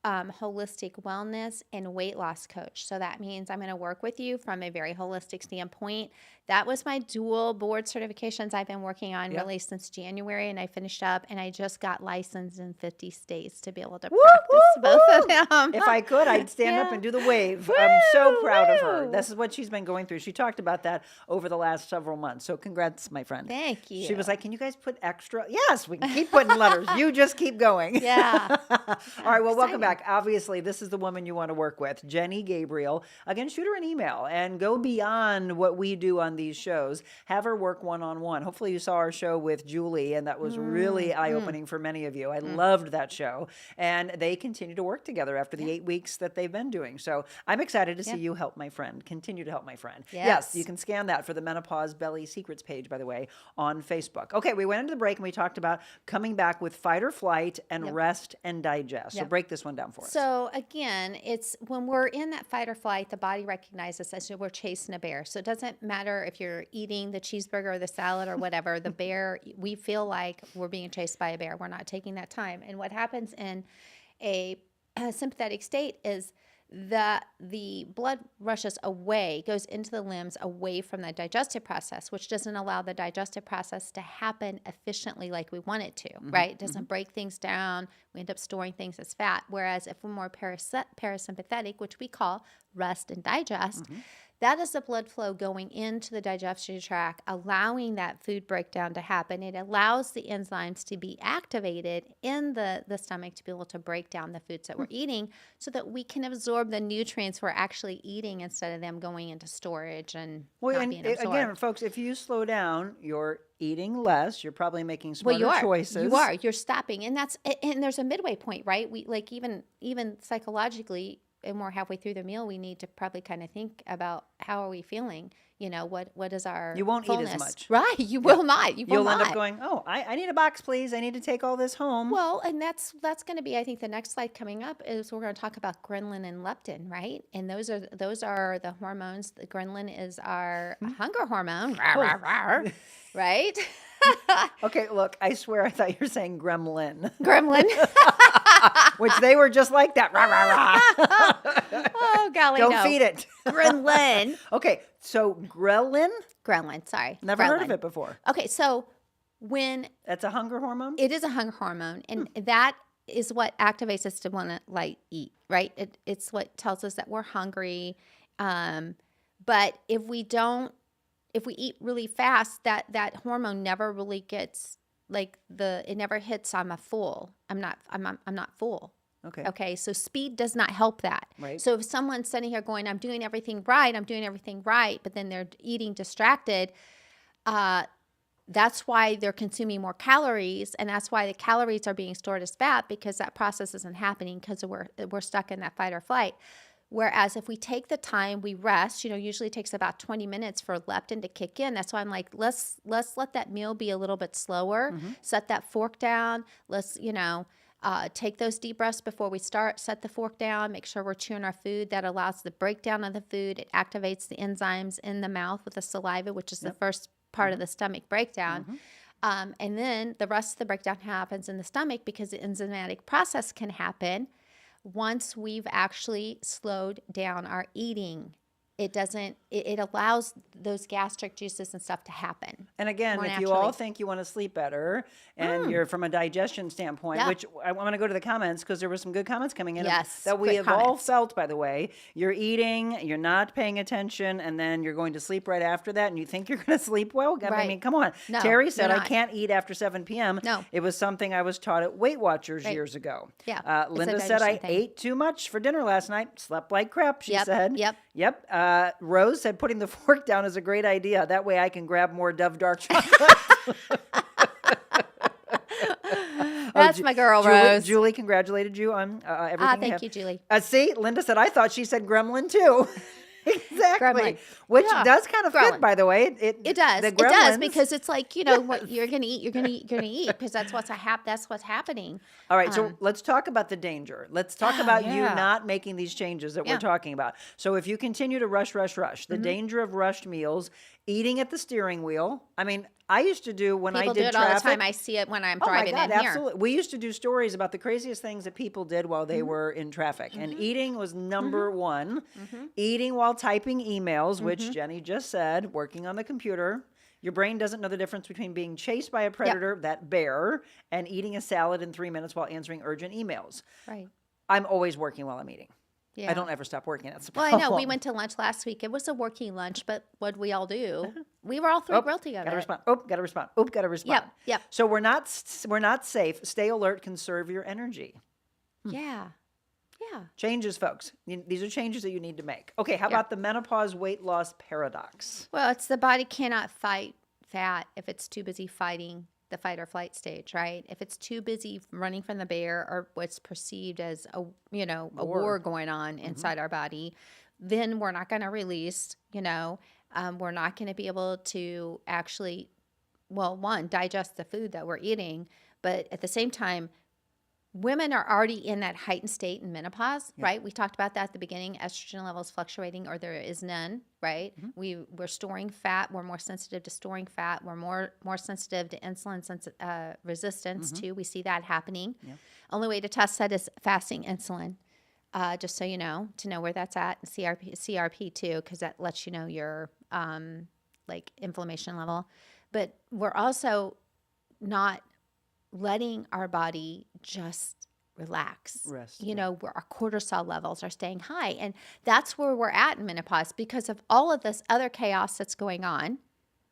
holistic wellness and weight loss coach. So that means I'm going to work with you from a very holistic standpoint. That was my dual board certifications I've been working on really since January, and I finished up, and I just got licensed in 50 states to be able to practice both of them. If I could, I'd stand up and do the wave. I'm so proud of her. This is what she's been going through. She talked about that over the last several months. So congrats, my friend. Thank you. She was like, can you guys put extra? Yes, we can keep putting letters. You just keep going. Yeah. All right, well, welcome back. Obviously, this is the woman you want to work with, Jenny Gabriel. Again, shoot her an email and go beyond what we do on these shows. Have her work one-on-one. Hopefully you saw our show with Julie, and that was really eye-opening for many of you. I loved that show. And they continue to work together after the 8 weeks that they've been doing. So I'm excited to see you help my friend. Continue to help my friend. Yes, you can scan that for the Menopause Belly Secrets page, by the way, on Facebook. Okay, we went into the break and we talked about coming back with fight or flight and rest and digest. So break this one down for us. So again, it's when we're in that fight or flight, the body recognizes us as we're chasing a bear. So it doesn't matter if you're eating the cheeseburger or the salad or whatever, the bear, we feel like we're being chased by a bear. We're not taking that time. And what happens in a sympathetic state is that the blood rushes away, goes into the limbs away from the digestive process, which doesn't allow the digestive process to happen efficiently like we want it to, right? It doesn't break things down. We end up storing things as fat. Whereas if we're more parasympathetic, which we call rest and digest, that is the blood flow going into the digestion tract, allowing that food breakdown to happen. It allows the enzymes to be activated in the stomach to be able to break down the foods that we're eating so that we can absorb the nutrients we're actually eating instead of them going into storage and not being absorbed. Again, folks, if you slow down, you're eating less. You're probably making smarter choices. You are. You're stopping. And there's a midway point, right? We like even psychologically, and we're halfway through the meal, we need to probably kind of think about how are we feeling? You know, what is our You won't fullness? eat as much. Right. You will not. You'll end up going, oh, I need a box, please. I need to take all this home. Well, and that's going to be, I think, the next slide coming up is we're going to talk about ghrelin and leptin, right? And those are the hormones. The ghrelin is our hunger hormone, right? Okay, look, I swear I thought you were saying gremlin. Gremlin. Which they were just like that. Rah, rah, rah. Oh, golly, Don't feed it. Ghrelin. Okay, so ghrelin? Ghrelin, sorry. Never heard of it before. Okay, so when That's a hunger hormone? it is a hunger hormone, and that is what activates us to want to eat, right? It's what tells us that we're hungry. But if we eat really fast, that hormone never really gets it never hits. I'm not full. Okay. Okay. So speed does not help that. Right. So if someone's sitting here going, I'm doing everything right, but then they're eating distracted, that's why they're consuming more calories, and that's why the calories are being stored as fat, because that process isn't happening because we're stuck in that fight or flight. Whereas if we take the time, we rest, usually it takes about 20 minutes for leptin to kick in. That's why I'm like, let's let that meal be a little bit slower. Set that fork down. Let's, take those deep breaths before we start. Set the fork down. Make sure we're chewing our food. That allows the breakdown of the food. It activates the enzymes in the mouth with the saliva, which is the first part of the stomach breakdown. And then the rest of the breakdown happens in the stomach, because the enzymatic process can happen once we've actually slowed down our eating. It allows those gastric juices and stuff to happen. And again, more if you all naturally. think you want to sleep better and you're from a digestion standpoint, Yeah. which I want to go to the comments, because there were some good comments coming in Yes, that we quick have all comments. felt, by the way. You're eating, you're not paying attention, and then you're going to sleep right after that, and you think you're going to sleep well? I Right. mean, come on. No, Terry said, you're I not. can't eat after 7 p.m. No. It was something I was taught at Weight Watchers Right. years ago. Yeah, it's a Linda said, I digestion thing. ate too much for dinner last night, slept like crap, she Yep, said. yep. Rose said, putting the fork down is a great idea. That way I can grab more Dove dark chocolate. That's my girl, Julie, Rose. Julie congratulated you on everything. Thank you, Julie. See, Linda said, I thought she said gremlin too. Exactly. Gremlin. Which Yeah. does kind of Gremlin. fit, by the way. It does. The It does, gremlins- because it's like, what you're going to eat, you're going to eat, because that's what's happening. All right, so let's talk about the danger. Let's talk about you yeah. not making these changes that Yeah. we're talking about. So if you continue to rush, the danger of rushed meals, eating at the steering wheel. I mean, I used to do when People I did do it traffic. all the time. I see it when I'm Oh my driving God, in here. absolutely. We used to do stories about the craziest things that people did while they were in traffic. And eating was number one. Eating while typing emails, which Jenny just said, working on the computer. Your brain doesn't know the difference between being chased by a predator, that bear, and eating a salad in 3 minutes while answering urgent emails. Right. I'm always working while I'm eating. Yeah. I don't ever stop working. That's the Well, I problem. know. We went to lunch last week. It was a working lunch, but what'd we all do? We were all thrilled together. Gotta respond. Oh, gotta respond. Oh, gotta respond. Yep. So we're not safe. Stay alert. Conserve your energy. Yeah. Yeah. Changes, folks. These are changes that you need to make. Okay, how about the menopause weight loss paradox? Well, it's the body cannot fight fat if it's too busy fighting the fight or flight stage, right? If it's too busy running from the bear, or what's perceived as a war going on inside our body, then we're not going to release, we're not going to be able to actually, digest the food that we're eating. But at the same time, women are already in that heightened state in menopause, right? We talked about that at the beginning. Estrogen levels fluctuating, or there is none, right? We're storing fat. We're more sensitive to storing fat. We're more sensitive to insulin resistance too. We see that happening. Only way to test that is fasting insulin, just so you know, to know where that's at. And CRP too, because that lets you know your inflammation level. But we're also not letting our body just relax. Rest, Where our cortisol levels are staying high. And that's where we're at in menopause because of all of this other chaos that's going on.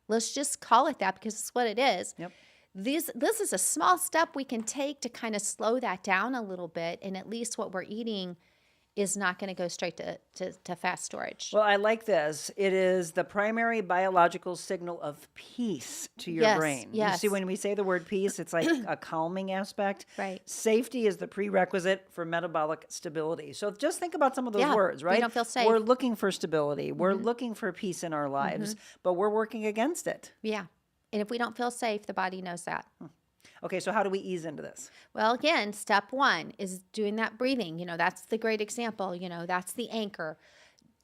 Let's just call it that, because it's what it is. Yep. This is a small step we can take to kind of slow that down a little bit. And at least what we're eating is not going to go straight to fat storage. Well, I like this. It is the primary biological signal of peace to your Yes, brain. yes. You see, when we say the word peace, it's like a calming aspect. Right. Safety is the prerequisite for metabolic stability. So just think about some of those Yeah, words, we right? don't feel safe. We're looking for stability. We're looking for peace in our lives, but we're working against it. Yeah. And if we don't feel safe, the body knows that. Okay, so how do we ease into this? Well, again, step one is doing that breathing. That's the great example. That's the anchor.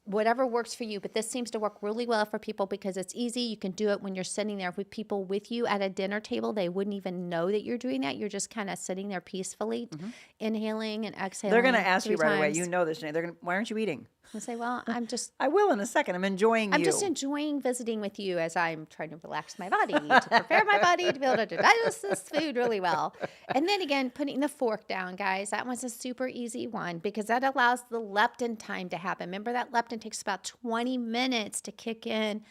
Whatever works for you. But this seems to work really well for people because it's easy. You can do it when you're sitting there with people with you at a dinner table. They wouldn't even know that you're doing that. You're just kind of sitting there peacefully, inhaling and exhaling. They're going to ask 3 you right away. times. You know this, Jane. They're going to, why aren't you eating? I say, well, I will in a second. I'm enjoying I'm you. just enjoying visiting with you as I'm trying to relax my body, to prepare my body to be able to digest this food really well. And then again, putting the fork down, guys, that one's a super easy one because that allows the leptin time to happen. Remember that leptin takes about 20 minutes to kick in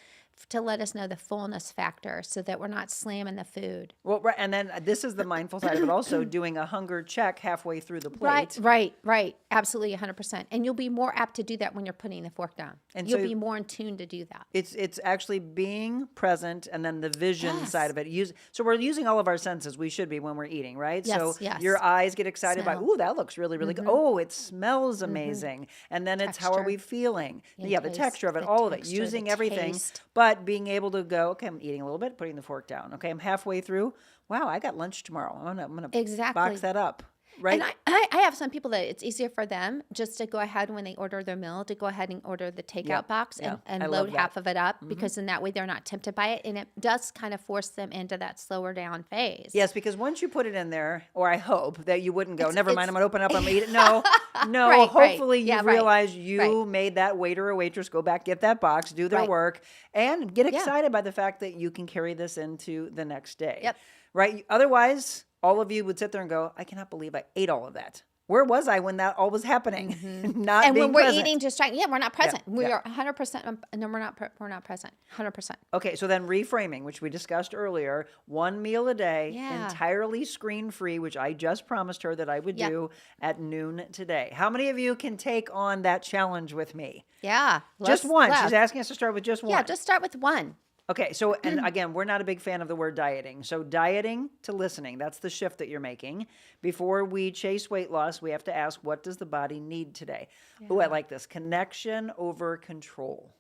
to let us know the fullness factor so that we're not slamming the food. Well, right, and then this is the mindful side of it also, doing a hunger check halfway through the plate. Right. Absolutely 100%. And you'll be more apt to do that when you're putting the fork down. And you'll so be more in tune to do that. It's actually being present, and then the vision side of it. So we're using all of our senses. We should be when we're eating, right? So Yes. your eyes get excited by, Smell. ooh, that looks really, really good. Oh, it smells amazing. And then it's how are Texture. we feeling? And Yeah, the taste, texture of it, the all of it, texture, using the everything, taste. but being able to go, okay, I'm eating a little bit, putting the fork down. Okay, I'm halfway through. Wow, I got lunch tomorrow. I'm gonna Exactly. box that up. Right? And I have some people that it's easier for them just to go ahead when they order their meal to go ahead and order the takeout Yep. box Yeah. and I love load that. half of it up because in that way they're not tempted by it. And it does kind of force them into that slower down phase. Yes, because once you put it in there, or I hope that you wouldn't go, It's- never mind, it's- I'm going to open it up, I'm going to eat it. No, Right. hopefully Yeah, you right. realize you Right. made that waiter or waitress go back, get that box, do their Right. work, and get Yeah. excited by the fact that you can carry this into the next day. Yep. Right? Otherwise, all of you would sit there and go, I cannot believe I ate all of that. Where was I when that all was happening? Not And being when we're present. eating distracted, we're not present. We yeah. are 100%. No, we're not present. 100%. Okay, so then reframing, which we discussed earlier, one meal a day, Yeah. entirely screen-free, which I just promised her that I would Yep. do at noon today. How many of you can take on that challenge with me? Yeah. Just let's- one. let's- She's asking us to start with just one. Yeah, just start with one. Okay, so, and again, we're not a big fan of the word dieting. So dieting to listening, that's the shift that you're making. Before we chase weight loss, we have to ask, what does the body need today? Oh, I like this. Connection over control.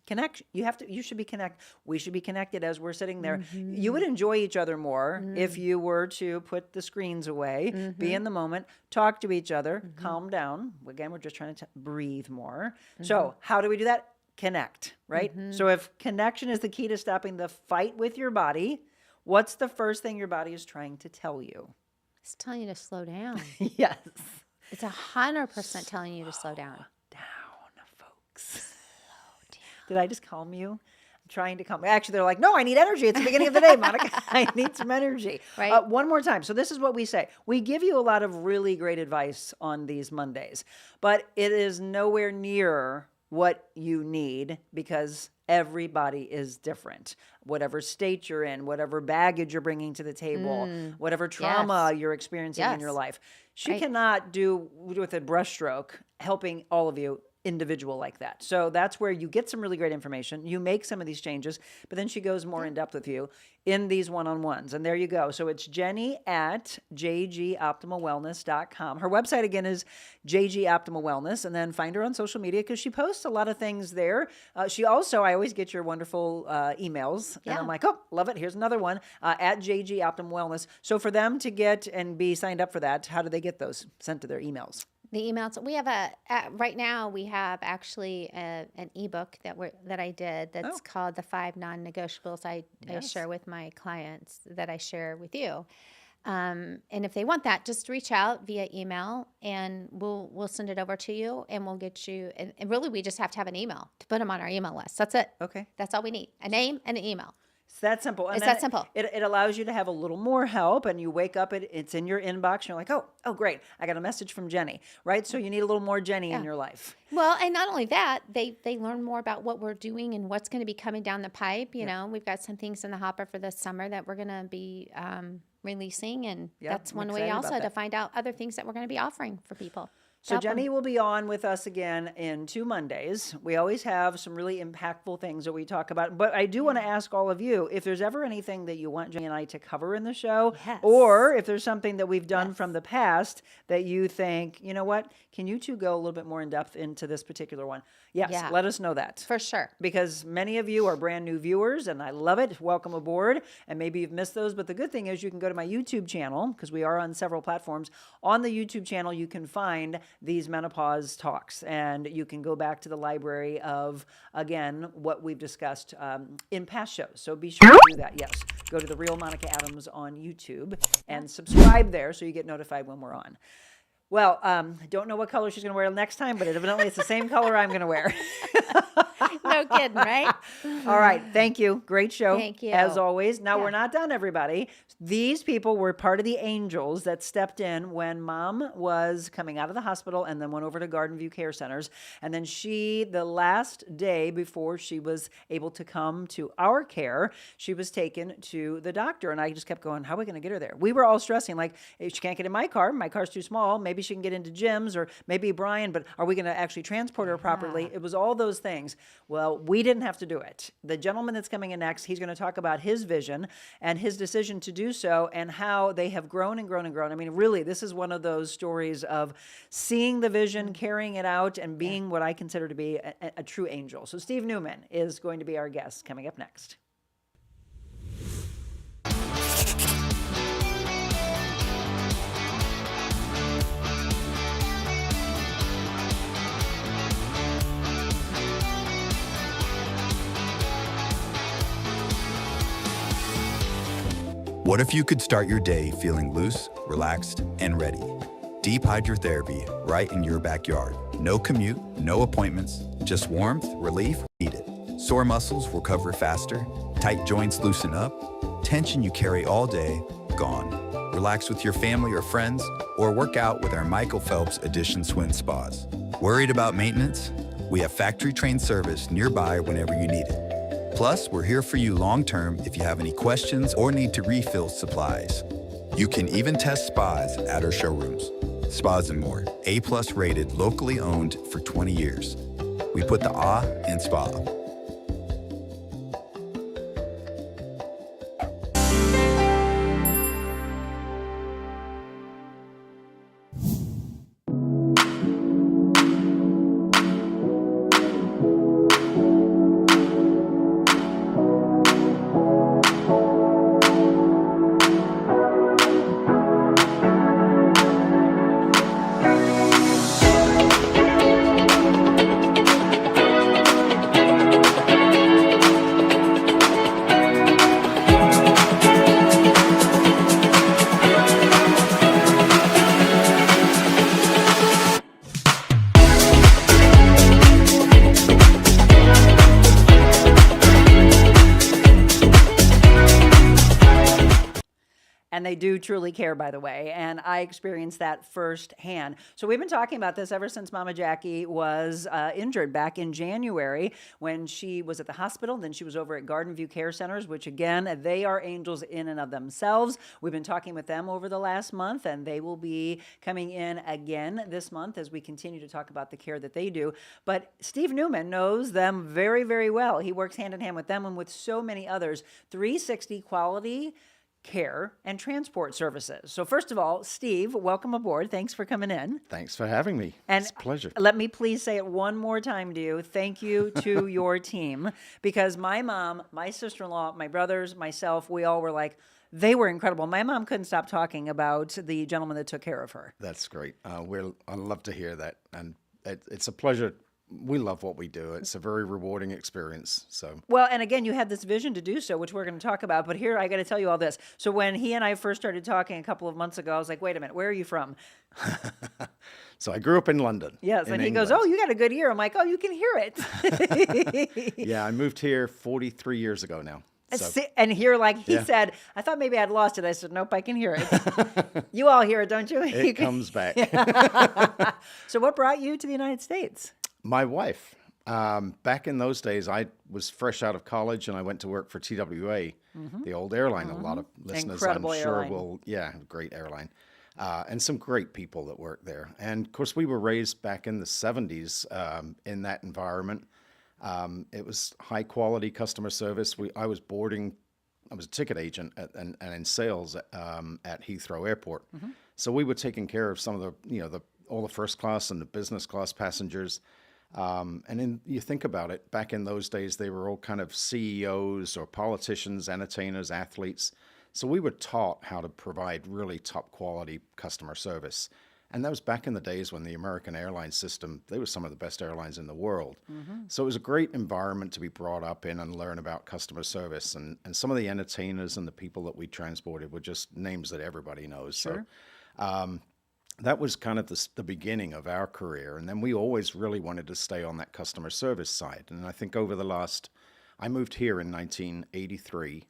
Connection. You should be connected. We should be connected as we're sitting there. You would enjoy each other more if you were to put the screens away, be in the moment, talk to each other, calm down. Again, we're just trying to breathe more. So how do we do that? Connect, right? So if connection is the key to stopping the fight with your body, what's the first thing your body is trying to tell you? It's telling you to slow down. Yes. It's 100% telling you to slow down. Down, folks. Did I just calm you? I'm trying to calm. Actually, they're like, no, I need energy. It's the beginning of the day, Monica. I need some energy. Right. One more time. So this is what we say. We give you a lot of really great advice on these Mondays, but it is nowhere near what you need because everybody is different. Whatever state you're in, whatever baggage you're bringing to the table, whatever trauma you're experiencing in your Yes. life. She Right. cannot do with a brushstroke helping all of you individual like that. So that's where you get some really great information. You make some of these changes, but then she goes more in depth with you in these one-on-ones. And there you go. So it's Jenny at jgoptimalwellness.com. Her website again is JG Optimal Wellness, and then find her on social media because she posts a lot of things there. She also, I always get your wonderful emails, and I'm Yeah. like, oh, love it. Here's another one at JG Optimal Wellness. So for them to get and be signed up for that, how do they get those sent to their emails? The emails we have right now we have actually an ebook that I did that's called the 5 non-negotiables I share with my clients that I share with you. And if they want that, just reach out via email and we'll send it over to you and we'll get you. And really, we just have to have an email to put them on our email list. That's it. Okay. That's all we need: a name and an email. It's that simple. And It's then that simple. It allows you to have a little more help, and you wake up, it's in your inbox, and you're like, oh, great. I got a message from Jenny, right? So you need a little more Jenny in your life. Well, and not only that, they learn more about what we're doing and what's going to be coming down the pipe. You know, we've got some things in the hopper for this summer that we're going to be releasing, and that's I'm one way excited about also to that. find out other things that we're going to be offering for people. So Help 'em. Jenny will be on with us again in 2 Mondays. We always have some really impactful things that we talk about. But I do want to ask all of you, if there's ever anything that you want Jenny and I to cover in the show, Yes. or if there's something that we've done from the past that you think, you know what, can you two go a little bit more in depth into this particular one? Yes, Yeah. let us know that. For sure. Because many of you are brand new viewers, and I love it. Welcome aboard. And maybe you've missed those, but the good thing is you can go to my YouTube channel, because we are on several platforms. On the YouTube channel, you can find these menopause talks, and you can go back to the library of, again, what we've discussed in past shows. So be sure to do that. Yes, go to The Real Monica Adams on YouTube and subscribe there so you get notified when we're on. Well, I don't know what color she's going to wear next time, but evidently it's the same color I'm going to wear. No, No kidding, right? All right. Thank you. Great show. Thank you. As always. Now, Yeah. we're not done, everybody. These people were part of the angels that stepped in when mom was coming out of the hospital and then went over to Garden View Care Centers. And then the last day before she was able to come to our care, she was taken to the doctor. And I just kept going, how are we going to get her there? We were all stressing, like, hey, she can't get in my car's too small. Maybe she can get into Jim's, or maybe Brian, but are we going to actually transport her properly? It was all those things. Well, we didn't have to do it. The gentleman that's coming in next, he's going to talk about his vision and his decision to do so and how they have grown and grown and grown. I mean, really, this is one of those stories of seeing the vision, carrying it out, and being what I consider to be a true angel. So Steve Newman is going to be our guest coming up next. What if you could start your day feeling loose, relaxed, and ready? Deep hydrotherapy right in your backyard. No commute, no appointments, just warmth, relief needed. Sore muscles recover faster, tight joints loosen up, tension you carry all day, gone. Relax with your family or friends, or work out with our Michael Phelps Edition Swim Spas. Worried about maintenance? We have factory-trained service nearby whenever you need it. Plus, we're here for you long-term if you have any questions or need to refill supplies. You can even test spas at our showrooms. Spas and More, A+ rated, locally owned for 20 years. We put the ah in spa. And they do truly care, by the way. And I experienced that firsthand. So we've been talking about this ever since Mama Jackie was injured back in January when she was at the hospital. Then she was over at Garden View Care Centers, which again, they are angels in and of themselves. We've been talking with them over the last month, and they will be coming in again this month as we continue to talk about the care that they do. But Steve Newman knows them very, very well. He works hand in hand with them and with so many others. 360 quality care and transport services. So first of all, Steve, welcome aboard. Thanks for coming in. Thanks for having me. And it's a pleasure. Let me please say it one more time to you. Thank you to your team, because my mom, my sister-in-law, my brothers, myself, we all were like, they were incredible. My mom couldn't stop talking about the gentleman that took care of her. That's great. I love to hear that. And it's a pleasure. We love what we do. It's a very rewarding experience. So well, and again, you had this vision to do so, which we're going to talk about. But here, I got to tell you all this. So when he and I first started talking a couple of months ago, I was like, wait a minute, where are you from? So I grew up in London. Yes, and he England. goes, oh, you got a good ear. I'm like, oh, you can hear it. Yeah, I moved here 43 years ago now. So, And here, like he Yeah. said, I thought maybe I'd lost it. I said, nope, I can hear it. You all hear it, don't you? it comes back. So what brought you to the United States? My wife. Back in those days, I was fresh out of college and I went to work for TWA, the old airline. A lot of listeners, Incredible I'm sure, airline. will, great airline. And some great people that work there. And of course, we were raised back in the 70s in that environment. It was high quality customer service. I was a ticket agent and in sales at Heathrow Airport. So we were taking care of some of all the first class and the business class passengers. You think about it, back in those days, they were all kind of CEOs or politicians, entertainers, athletes. So we were taught how to provide really top quality customer service. And that was back in the days when the American airline system, they were some of the best airlines in the world. So it was a great environment to be brought up in and learn about customer service. And some of the entertainers and the people that we transported were just names that everybody knows. Sure. So that was kind of the beginning of our career. And then we always really wanted to stay on that customer service side. And I think I moved here in 1983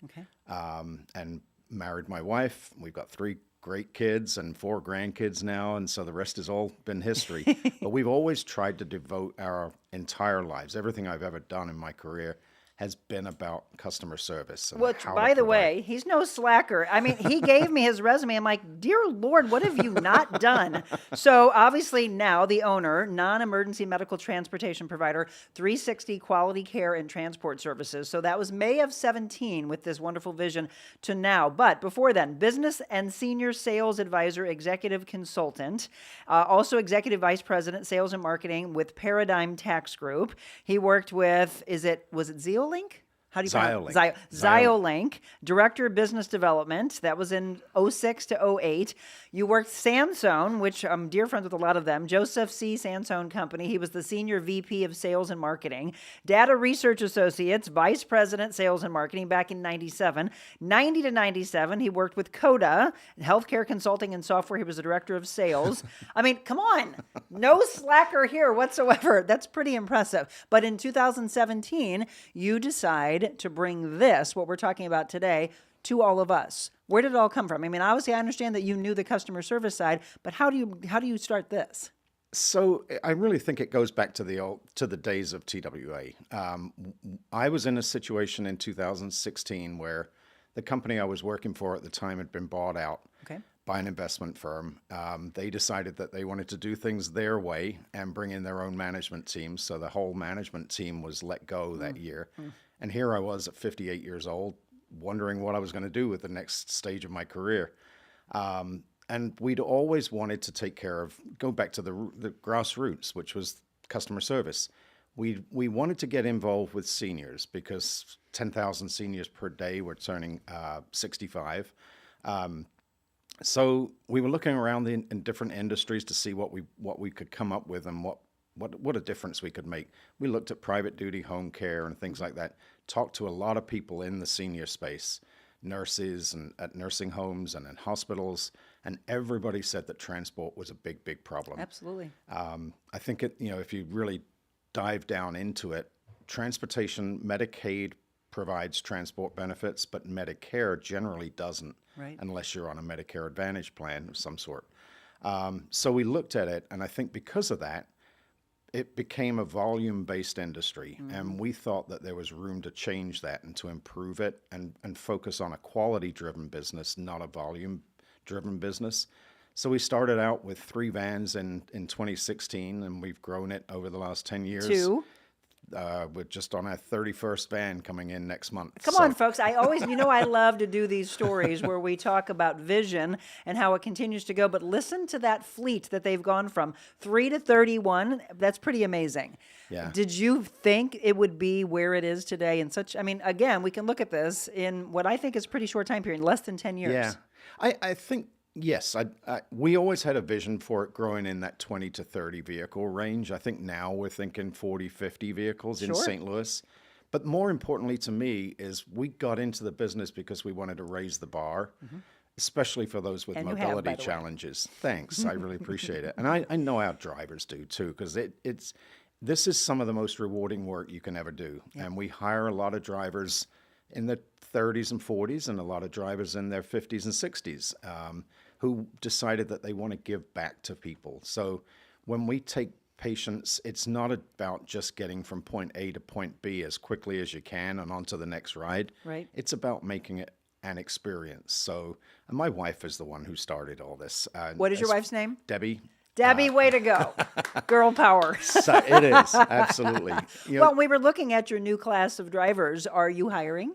and married my wife. We've got 3 great kids and 4 grandkids now. And so the rest has all been history. But we've always tried to devote our entire lives, everything I've ever done in my career, has been about customer service. And Which, how by to the provide. way, he's no slacker. I mean, he gave me his resume. I'm like, dear Lord, what have you not done? So obviously now the owner, non-emergency medical transportation provider, 360 Quality Care and Transport Services. So that was May of 17 with this wonderful vision to now. But before then, business and senior sales advisor, executive consultant, also executive vice president, sales and marketing with Paradigm Tax Group. He worked with, was it Zeolink? How do you pronounce it? Xiolink, Director of Business Development. That was in 06 to 08. You worked Sansone, which I'm dear friends with a lot of them. Joseph C. Sansone Company. He was the Senior VP of Sales and Marketing. Data Research Associates, Vice President, Sales and Marketing back in 97. 90 to 97, he worked with Coda, Healthcare Consulting and Software. He was the Director of Sales. I mean, come on. No slacker here whatsoever. That's pretty impressive. But in 2017, you decide to bring this, what we're talking about today, to all of us. Where did it all come from? I mean, obviously, I understand that you knew the customer service side, but how do you start this? So I really think it goes back to the days of TWA. I was in a situation in 2016 where the company I was working for at the time had been bought out by an investment firm. They decided that they wanted to do things their way and bring in their own management team. So the whole management team was let go that year. And here I was at 58 years old, wondering what I was going to do with the next stage of my career. And we'd always wanted to go back to the grassroots, which was customer service. We wanted to get involved with seniors because 10,000 seniors per day were turning 65. So we were looking around in different industries to see what we could come up with and what a difference we could make. We looked at private duty home care and things like that, talked to a lot of people in the senior space, nurses and at nursing homes and in hospitals, and everybody said that transport was a big, big problem. Absolutely. I think if you really dive down into it, transportation, Medicaid provides transport benefits, but Medicare generally doesn't, unless you're on a Medicare Advantage plan of some sort. So we looked at it, and I think because of that, it became a volume-based industry, and we thought that there was room to change that and to improve it and focus on a quality-driven business, not a volume-driven business. So we started out with 3 vans in 2016, and we've grown it over the last 10 years. 2. We're just on our 31st van coming in next month. Come on, folks. I always, I love to do these stories where we talk about vision and how it continues to go. But listen to that fleet that they've gone from 3 to 31. That's pretty amazing. Yeah. Did you think it would be where it is today in such, again, we can look at this in what I think is a pretty short time period, less than 10 years. Yeah. I think, yes, we always had a vision for it growing in that 20 to 30 vehicle range. I think now we're thinking 40, 50 vehicles in St. Louis. But more importantly to me is we got into the business because we wanted to raise the bar, especially for those with mobility challenges. Thanks. I really appreciate it. And I know our drivers do too, because this is some of the most rewarding work you can ever do. Yep. And we hire a lot of drivers in the 30s and 40s and a lot of drivers in their 50s and 60s who decided that they want to give back to people. So when we take patients, it's not about just getting from point A to point B as quickly as you can and on to the next ride. Right. It's about making it an experience. So, and my wife is the one who started all this. What is your wife's name? Debbie. Debbie, way to go. Girl power. So it is, absolutely. Well, we were looking at your new class of drivers. Are you hiring?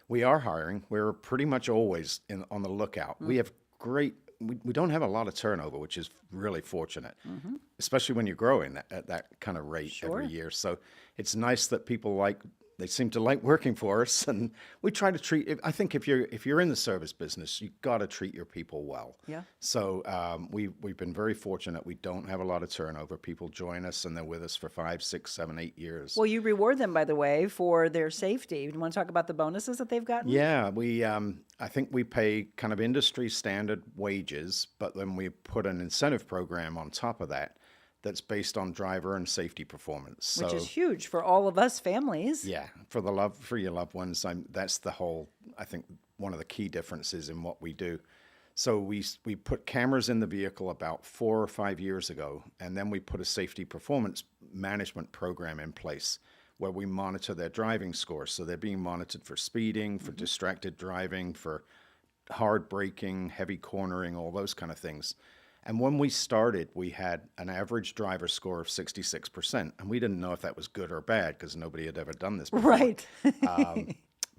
We are hiring. We're pretty much always on the lookout. We have we don't have a lot of turnover, which is really fortunate, especially when you're growing at that kind of rate every year. So it's nice that people like they seem to like working for us, and we try to treat. I think if you're in the service business, you got to treat your people well. Yeah. So we've been very fortunate. We don't have a lot of turnover. People join us, and they're with us for 5, 6, 7, 8 years. Well, you reward them, by the way, for their safety. You want to talk about the bonuses that they've gotten? Yeah, we I think we pay kind of industry standard wages, but then we put an incentive program on top of that that's based on driver and safety performance. Which So, is huge for all of us families. yeah, for your loved ones, that's the whole, I think, one of the key differences in what we do. So we put cameras in the vehicle about 4 or 5 years ago, and then we put a safety performance management program in place where we monitor their driving scores. So they're being monitored for speeding, for distracted driving, for hard braking, heavy cornering, all those kind of things. And when we started, we had an average driver score of 66%. And we didn't know if that was good or bad because nobody had ever done this before. Right.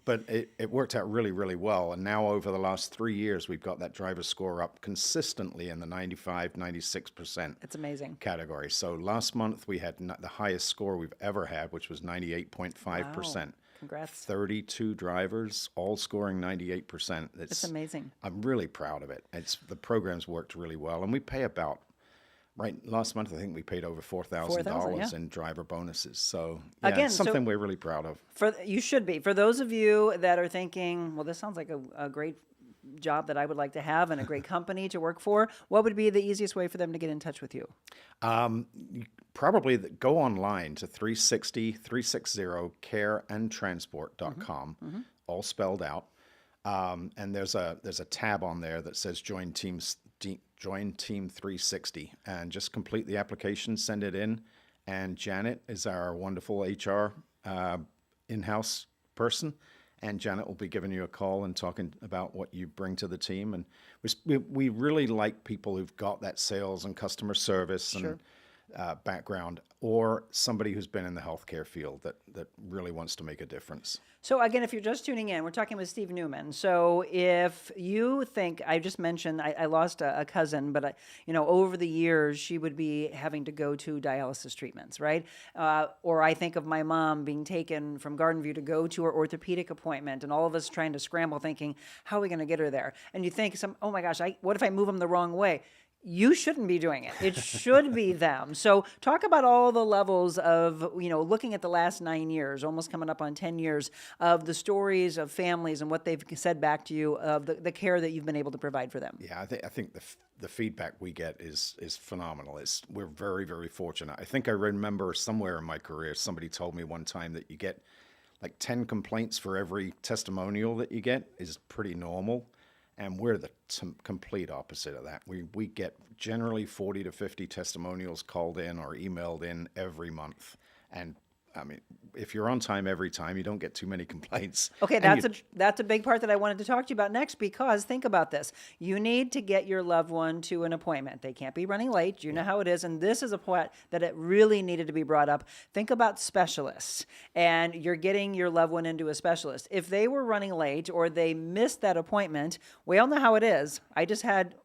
But it worked out really, really well. And now over the last 3 years, we've got that driver score up consistently in the 95, 96% It's amazing. category. So last month, we had the highest score we've ever had, which was 98.5%. Wow. Congrats. 32 drivers, all scoring 98%. It's amazing. I'm really proud of it. The program's worked really well, and we pay about last month I think we paid over $4,000 in driver bonuses. So yeah, Again, it's something we're really proud of. You should be. For those of you that are thinking, well, this sounds like a great job that I would like to have and a great company to work for, what would be the easiest way for them to get in touch with you? Probably go online to 360careandtransport.com, all spelled out. And there's a tab on there that says Join Team 360, and just complete the application, send it in, and Janet is our wonderful HR in-house person, and Janet will be giving you a call and talking about what you bring to the team. And we really like people who've got that sales and customer service and background, or somebody who's been in the healthcare field that really wants to make a difference. So again, if you're just tuning in, we're talking with Steve Newman. So if you think, I just mentioned I lost a cousin, but over the years she would be having to go to dialysis treatments, right? Or I think of my mom being taken from Garden View to go to her orthopedic appointment, and all of us trying to scramble, thinking, how are we going to get her there? And you think, oh my gosh, what if I move them the wrong way? You shouldn't be doing it. It should be them. So talk about all the levels of, looking at the last 9 years, almost coming up on 10 years, of the stories of families and what they've said back to you of the care that you've been able to provide for them. Yeah, I think the feedback we get is phenomenal. We're very, very fortunate. I think I remember somewhere in my career, somebody told me one time that you get like 10 complaints for every testimonial that you get is pretty normal. And we're the complete opposite of that. We get generally 40 to 50 testimonials called in or emailed in every month. And I mean, if you're on time every time, you don't get too many complaints. Okay, that's a big part that I wanted to talk to you about next, because think about this. You need to get your loved one to an appointment. They can't be running late. You know how it is. And this is a point that it really needed to be brought up. Think about specialists, and you're getting your loved one into a specialist. If they were running late or they missed that appointment, we all know how it is. We just had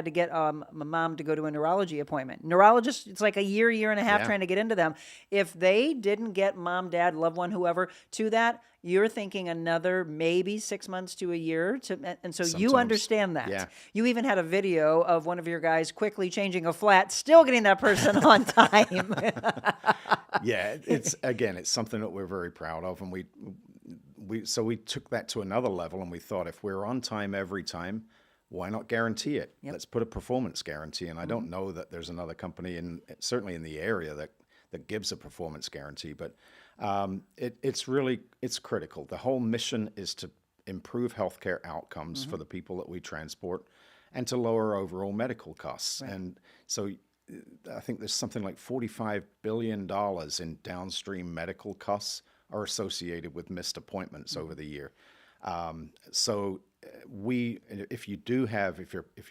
to get my mom to go to a neurology appointment. Neurologists, it's like a year and a half trying to get into them. If they didn't get mom, dad, loved one, whoever to that, you're thinking another maybe 6 months to a year. And so you understand that. Yeah. You even had a video of one of your guys quickly changing a flat, still getting that person on time. Yeah, it's something that we're very proud of. And we took that to another level, and we thought, if we're on time every time, why not guarantee it? Yep. Let's put a performance guarantee. And I don't know that there's another company certainly in the area that gives a performance guarantee, but it's critical. The whole mission is to improve healthcare outcomes for the people that we transport, and to lower overall medical costs. Right. And so I think there's something like $45 billion in downstream medical costs are associated with missed appointments over the year. If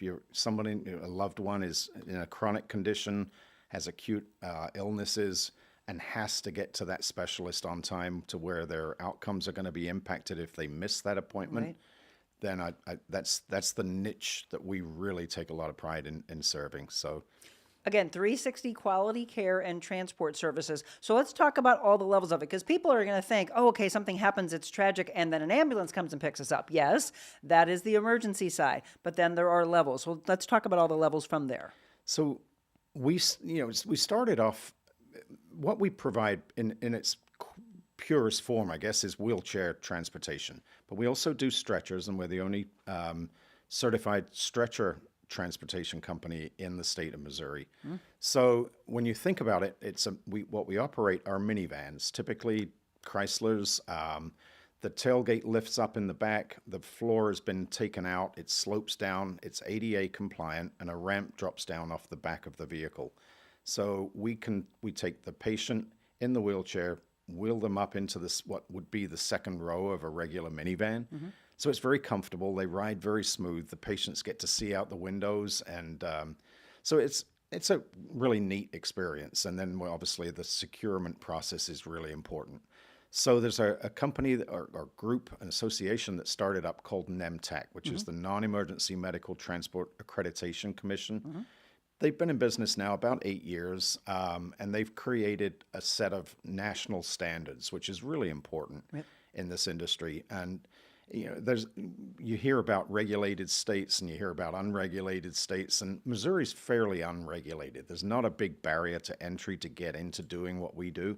you're somebody, a loved one is in a chronic condition, has acute illnesses, and has to get to that specialist on time to where their outcomes are going to be impacted if they miss that appointment, then that's the niche that we really take a lot of pride in serving. So Again, 360 quality care and transport services. So let's talk about all the levels of it, because people are going to think, oh, okay, something happens, it's tragic, and then an ambulance comes and picks us up. Yes, that is the emergency side, but then there are levels. So let's talk about all the levels from there. So we started off, what we provide in its purest form, I guess, is wheelchair transportation. But we also do stretchers, and we're the only certified stretcher transportation company in the state of Missouri. So when you think about it, what we operate are minivans, typically Chryslers. The tailgate lifts up in the back, the floor has been taken out, it slopes down, it's ADA compliant, and a ramp drops down off the back of the vehicle. So we take the patient in the wheelchair, wheel them up into this, what would be the second row of a regular minivan. So it's very comfortable. They ride very smooth. The patients get to see out the windows, and so it's a really neat experience. And then obviously the securement process is really important. So there's a company or group, an association that started up called NEMT, which is the Non-Emergency Medical Transport Accreditation Commission. They've been in business now about 8 years, and they've created a set of national standards, which is really important in this industry. And you hear about regulated states and you hear about unregulated states, and Missouri's fairly unregulated. There's not a big barrier to entry to get into doing what we do.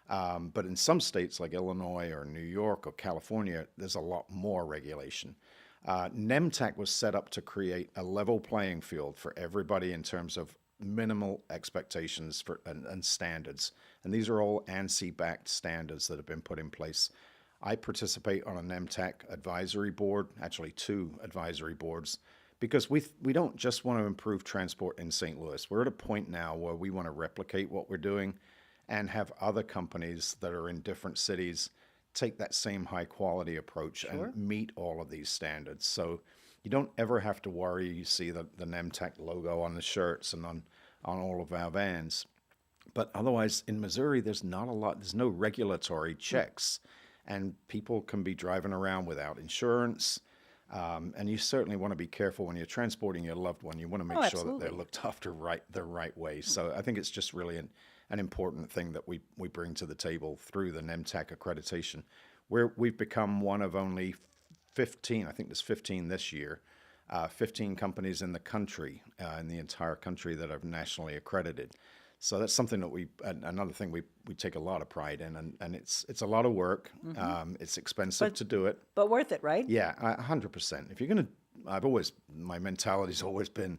But in some states like Illinois or New York or California, there's a lot more regulation. NEMT was set up to create a level playing field for everybody in terms of minimal expectations and standards. And these are all ANSI-backed standards that have been put in place. I participate on a NEMT advisory board, actually 2 advisory boards, because we don't just want to improve transport in St. Louis. We're at a point now where we want to replicate what we're doing and have other companies that are in different cities take that same high quality approach and meet all of these standards. So you don't ever have to worry. You see the NEMT logo on the shirts and on all of our vans. But otherwise, in Missouri, there's no regulatory checks. And people can be driving around without insurance. And you certainly want to be careful when you're transporting your loved one. You want to make sure that they're looked after the right way. So I think it's just really an important thing that we bring to the table through the NEMT accreditation, where we've become one of only 15, I think there's 15 this year, 15 companies in the country, in the entire country, that are nationally accredited. So that's something that another thing we take a lot of pride in, and it's a lot of work. It's expensive to do it, but worth it, right? Yeah, 100%. If you're gonna, my mentality's always been,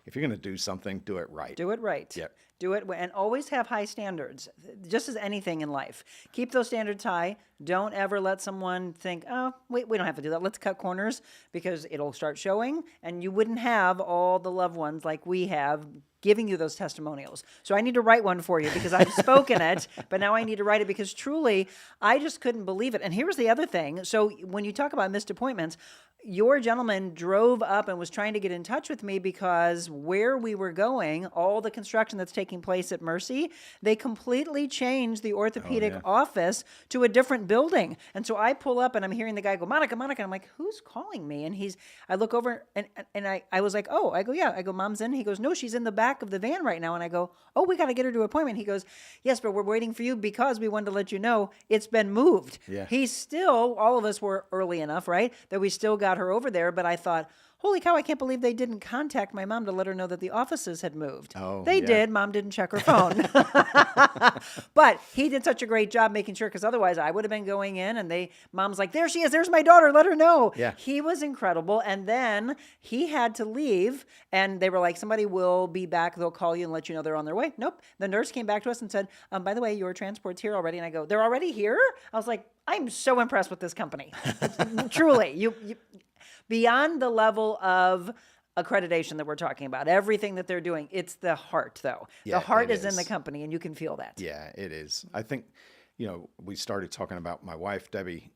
if you're gonna do something, do it right. Do it right. Yep. Do it, and always have high standards, just as anything in life. Keep those standards high. Don't ever let someone think, oh, wait, we don't have to do that. Let's cut corners, because it'll start showing, and you wouldn't have all the loved ones like we have giving you those testimonials. So I need to write one for you, because I've spoken it, but now I need to write it, because truly, I just couldn't believe it. And here's the other thing. So when you talk about missed appointments, your gentleman drove up and was trying to get in touch with me because where we were going, all the construction that's taking place at Mercy, they completely changed the orthopedic office to a different building. And so I pull up and I'm hearing the guy go, Monica, Monica. And I'm like, who's calling me? And I look over and I was like, oh, I go, yeah. I go, Mom's in. He goes, no, she's in the back of the van right now. And I go, oh, we got to get her to an appointment. He goes, yes, but we're waiting for you because we wanted to let you know it's been moved. Yeah. All of us were early enough, right, that we still got her over there. But I thought, holy cow, I can't believe they didn't contact my mom to let her know that the offices had moved. Oh, they did. Mom didn't check her phone. But he did such a great job making sure, because otherwise I would have been going in and mom's like, there she is. There's my daughter. Let her know. Yeah. He was incredible. And then he had to leave and they were like, somebody will be back. They'll call you and let you know they're on their way. Nope. The nurse came back to us and said, by the way, your transport's here already. And I go, they're already here? I was like, I'm so impressed with this company. Truly. You beyond the level of accreditation that we're talking about, everything that they're doing, it's the heart, though. Yeah, the heart it is in is. the company, and you can feel that. Yeah, it is. I think, we started talking about my wife, Debbie.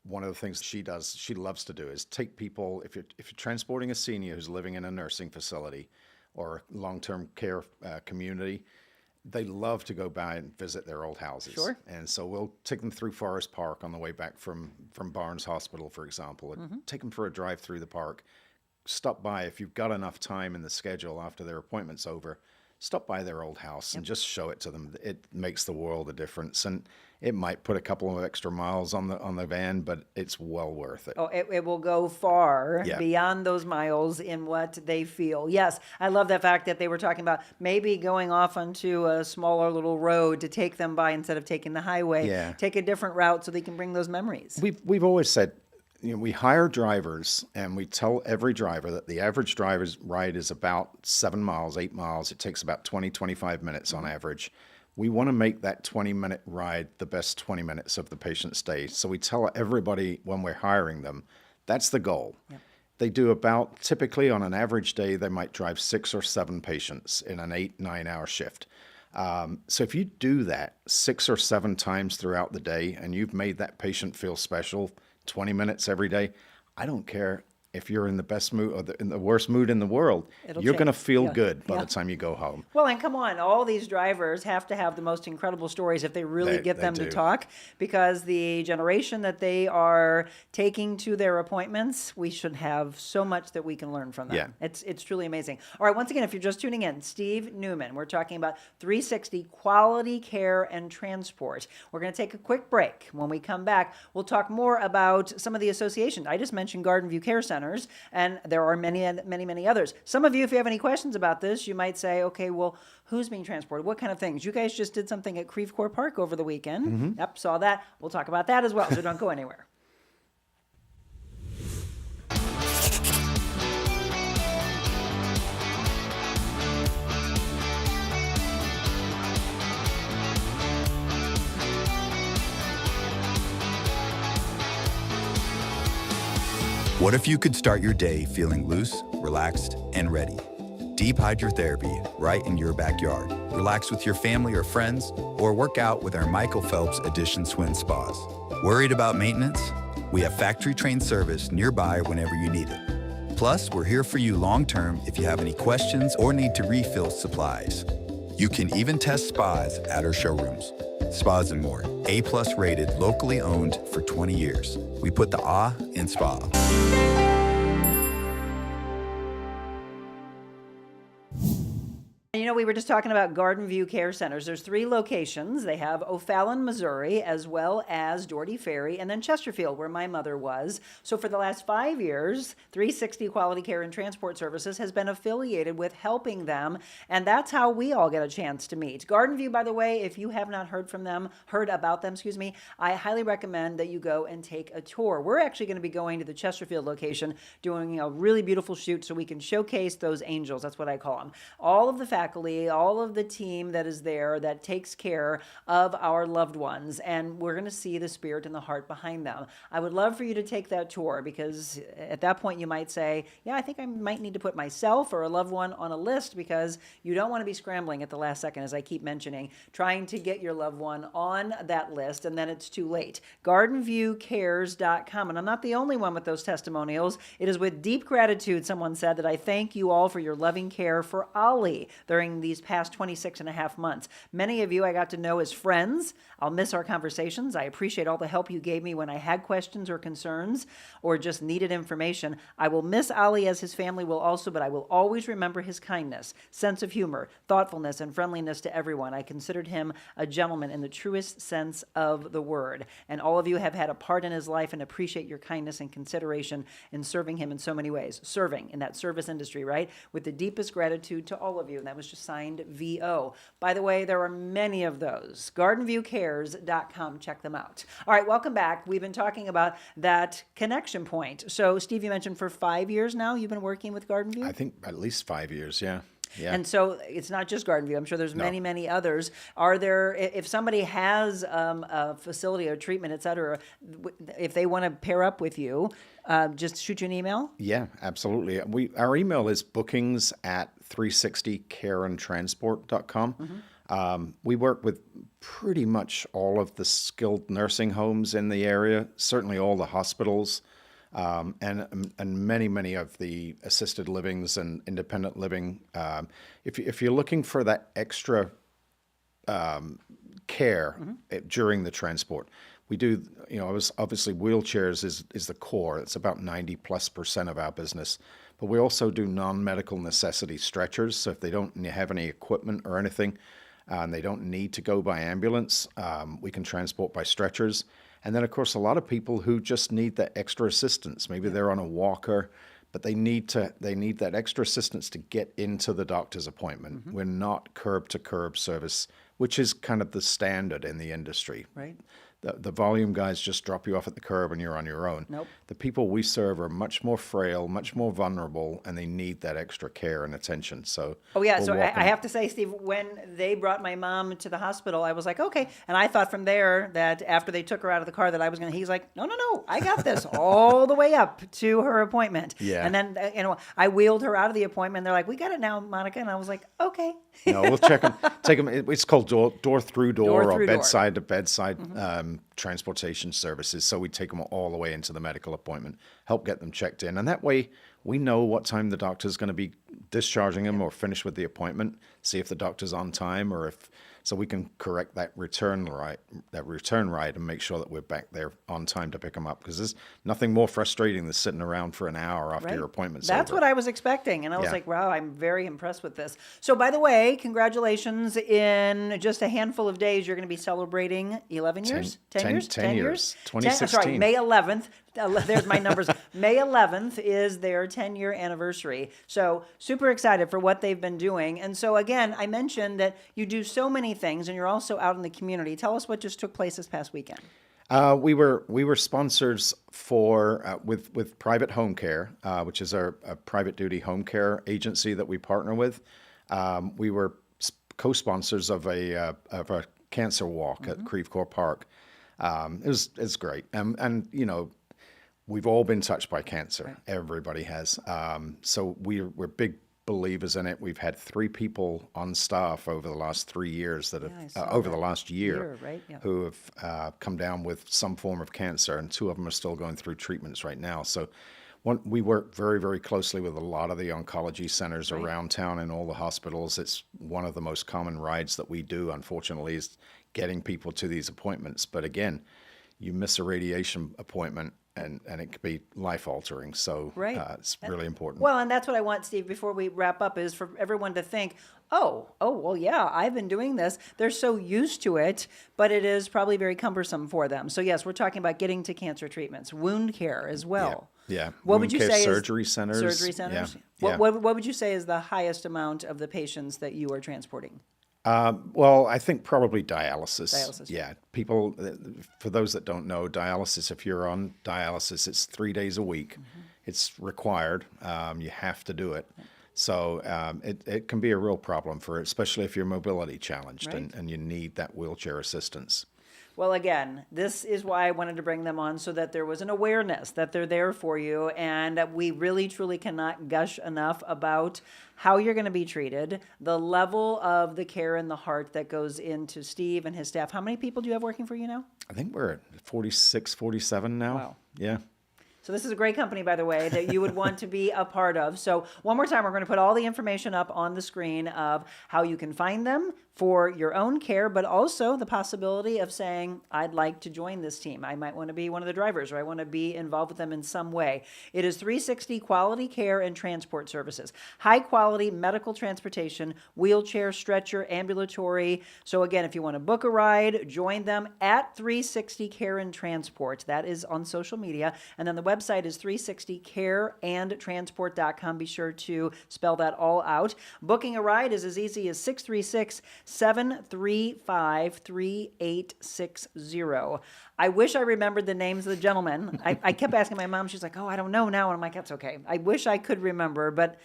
One of the things she loves to do is take people, if you're transporting a senior who's living in a nursing facility or long-term care community, they love to go by and visit their old houses. Sure. And so we'll take them through Forest Park on the way back from Barnes Hospital, for example, and take them for a drive through the park. Stop by if you've got enough time in the schedule after their appointment's over. stop by their old house and just show it to them. It makes the world a difference. And it might put a couple of extra miles on the van, but it's well worth it. Oh, it will go far beyond those miles in what they feel. Yes, I love that fact that they were talking about maybe going off onto a smaller little road to take them by instead of taking the highway. Yeah. Take a different route so they can bring those memories. We've always said, we hire drivers and we tell every driver that the average driver's ride is about 7 miles, 8 miles. It takes about 20, 25 minutes on average. We want to make that 20-minute ride the best 20 minutes of the patient's day. So we tell everybody when we're hiring them, that's the goal. Yep. They do about, typically on an average day, they might drive 6 or 7 patients in an 8-9 hour shift. So if you do that 6 or 7 times throughout the day and you've made that patient feel special 20 minutes every day, I don't care if you're in the best mood or in the worst mood in the world, you're going to feel good by the time you go home. Well, and come on, all these drivers have to have the most incredible stories if they really get them to talk, because the generation that they are taking to their appointments, we should have so much that we can learn from them. Yeah. It's truly amazing. All right, once again, if you're just tuning in, Steve Newman, we're talking about 360 quality care and transport. We're going to take a quick break. When we come back, we'll talk more about some of the associations. I just mentioned Garden View Care Centers, and there are many, many, many others. Some of you, if you have any questions about this, you might say, okay, well, who's being transported? What kind of things? You guys just did something at Creve Coeur Park over the weekend. Mm-hmm. Yep, saw that. We'll talk about that as well, so don't go anywhere. What if you could start your day feeling loose, relaxed, and ready? Deep hydrotherapy right in your backyard. Relax with your family or friends, or work out with our Michael Phelps Edition Swim Spas. Worried about maintenance? We have factory-trained service nearby whenever you need it. Plus, we're here for you long-term if you have any questions or need to refill supplies. You can even test spas at our showrooms. Spas and More, A+ rated, locally owned for 20 years. We put the ah in spa. You know, we were just talking about Garden View Care Centers. There's 3 locations. They have O'Fallon, Missouri, as well as Doherty Ferry, and then Chesterfield, where my mother was. So for the last 5 years, 360 Quality Care and Transport Services has been affiliated with helping them, and that's how we all get a chance to meet. Garden View, by the way, if you have not heard about them, I highly recommend that you go and take a tour. We're actually going to be going to the Chesterfield location, doing a really beautiful shoot so we can showcase those angels. That's what I call them. All of the faculty, all of the team that is there that takes care of our loved ones, and we're going to see the spirit and the heart behind them. I would love for you to take that tour, because at that point you might say, yeah, I think I might need to put myself or a loved one on a list, because you don't want to be scrambling at the last second, as I keep mentioning, trying to get your loved one on that list, and then it's too late. GardenViewCares.com, and I'm not the only one with those testimonials. It is with deep gratitude, someone said, that I thank you all for your loving care for Ollie during these past 26 and a half months. Many of you I got to know as friends. I'll miss our conversations. I appreciate all the help you gave me when I had questions or concerns or just needed information. I will miss Ollie, as his family will also, but I will always remember his kindness, sense of humor, thoughtfulness, and friendliness to everyone. I considered him a gentleman in the truest sense of the word. And all of you have had a part in his life and appreciate your kindness and consideration in serving him in so many ways. Serving in that service industry, right? With the deepest gratitude to all of you. And that was just signed VO. By the way, there are many of those. GardenViewCares.com. Check them out. All right, welcome back. We've been talking about that connection point. So, Steve, you mentioned for 5 years now you've been working with Garden View? I think at least 5 years, yeah. Yeah. And so it's not just Garden View. I'm sure there's many, many others. Are there, if somebody has a facility or treatment, et cetera, if they want to pair up with you, just shoot you an email? Yeah, absolutely. Our email is bookings@360careandtransport.com. Mm-hmm. We work with pretty much all of the skilled nursing homes in the area, certainly all the hospitals, and many, many of the assisted livings and independent living. If you're looking for that extra care during the transport, we do, obviously wheelchairs is the core. It's about 90+% of our business. But we also do non-medical necessity stretchers. So if they don't have any equipment or anything, and they don't need to go by ambulance, we can transport by stretchers. And then, of course, a lot of people who just need that extra assistance. Maybe they're on a walker, but they need that extra assistance to get into the doctor's appointment. We're not curb-to-curb service, which is kind of the standard in the industry. Right. The volume guys just drop you off at the curb and you're on your own. Nope. The people we serve are much more frail, much more vulnerable, and they need that extra care and attention. So, Oh, yeah. we're So walking- I have to say, Steve, when they brought my mom to the hospital, I was like, okay. And I thought from there that after they took her out of the car that I was going to, he's like, no, I got this all the way up to her appointment. Yeah. And then, I wheeled her out of the appointment. They're like, we got it now, Monica. And I was like, okay. No, we'll take them. It's called door through door through or door. bedside to bedside transportation services. So we take them all the way into the medical appointment, help get them checked in. And that way we know what time the doctor's going to be discharging them or finish with the appointment, see if the doctor's on time so we can correct that return ride and make sure that we're back there on time to pick them up. Because there's nothing more frustrating than sitting around for an hour after your appointment's That's over. what I was expecting. And I was Yeah. like, wow, I'm very impressed with this. So, by the way, congratulations. In just a handful of days, you're going to be celebrating 11 years? 10 years? 10 years. 10 2016. sorry, May 11th. There's my numbers. May 11th is their 10-year anniversary. So, super excited for what they've been doing. And so, again, I mentioned that you do so many things and you're also out in the community. Tell us what just took place this past weekend. We were sponsors for with Private Home Care, which is our private duty home care agency that we partner with. We were co-sponsors of a cancer walk at Creve Coeur Park. It's great, and we've all been touched by cancer. Right. Everybody has. So we're big believers in it. We've had 3 people on staff over the last 3 years that have over the last year right? Yeah. who have come down with some form of cancer, and 2 of them are still going through treatments right now. So we work very, very closely with a lot of the oncology centers around town and all the hospitals. It's one of the most common rides that we do, unfortunately, is getting people to these appointments. But again, you miss a radiation appointment and it could be life-altering. So it's really important. Well, and that's what I want, Steve, before we wrap up, is for everyone to think, well, yeah, I've been doing this. They're so used to it, but it is probably very cumbersome for them. So, yes, we're talking about getting to cancer treatments, wound care as well. Yeah. What would you say surgery centers? Surgery centers? Yeah. What would you say is the highest amount of the patients that you are transporting? Well, I think probably dialysis. Dialysis. Yeah. People, for those that don't know, dialysis, if you're on dialysis, it's 3 days a week. Mm-hmm. It's required. You have to do it. So it can be a real problem especially if you're mobility challenged and you need that wheelchair assistance. Well, again, this is why I wanted to bring them on, so that there was an awareness that they're there for you, and that we really, truly cannot gush enough about how you're going to be treated, the level of the care and the heart that goes into Steve and his staff. How many people do you have working for you now? I think we're at 46, 47 now. Wow. Yeah. So this is a great company, by the way, that you would want to be a part of. So one more time, we're going to put all the information up on the screen of how you can find them for your own care, but also the possibility of saying, I'd like to join this team. I might want to be one of the drivers, or I want to be involved with them in some way. It is 360 Quality Care and Transport Services. High quality medical transportation, wheelchair, stretcher, ambulatory. So again, if you want to book a ride, join them at 360 Care and Transport. That is on social media. And then the website is 360careandtransport.com. Be sure to spell that all out. Booking a ride is as easy as 636-735-3860. I wish I remembered the names of the gentlemen. I kept asking my mom. She's like, I don't know now. And I'm like, that's okay. I wish I could remember, but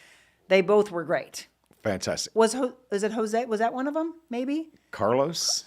they both were great. Fantastic. Was it Jose? Was that one of them, maybe? Carlos?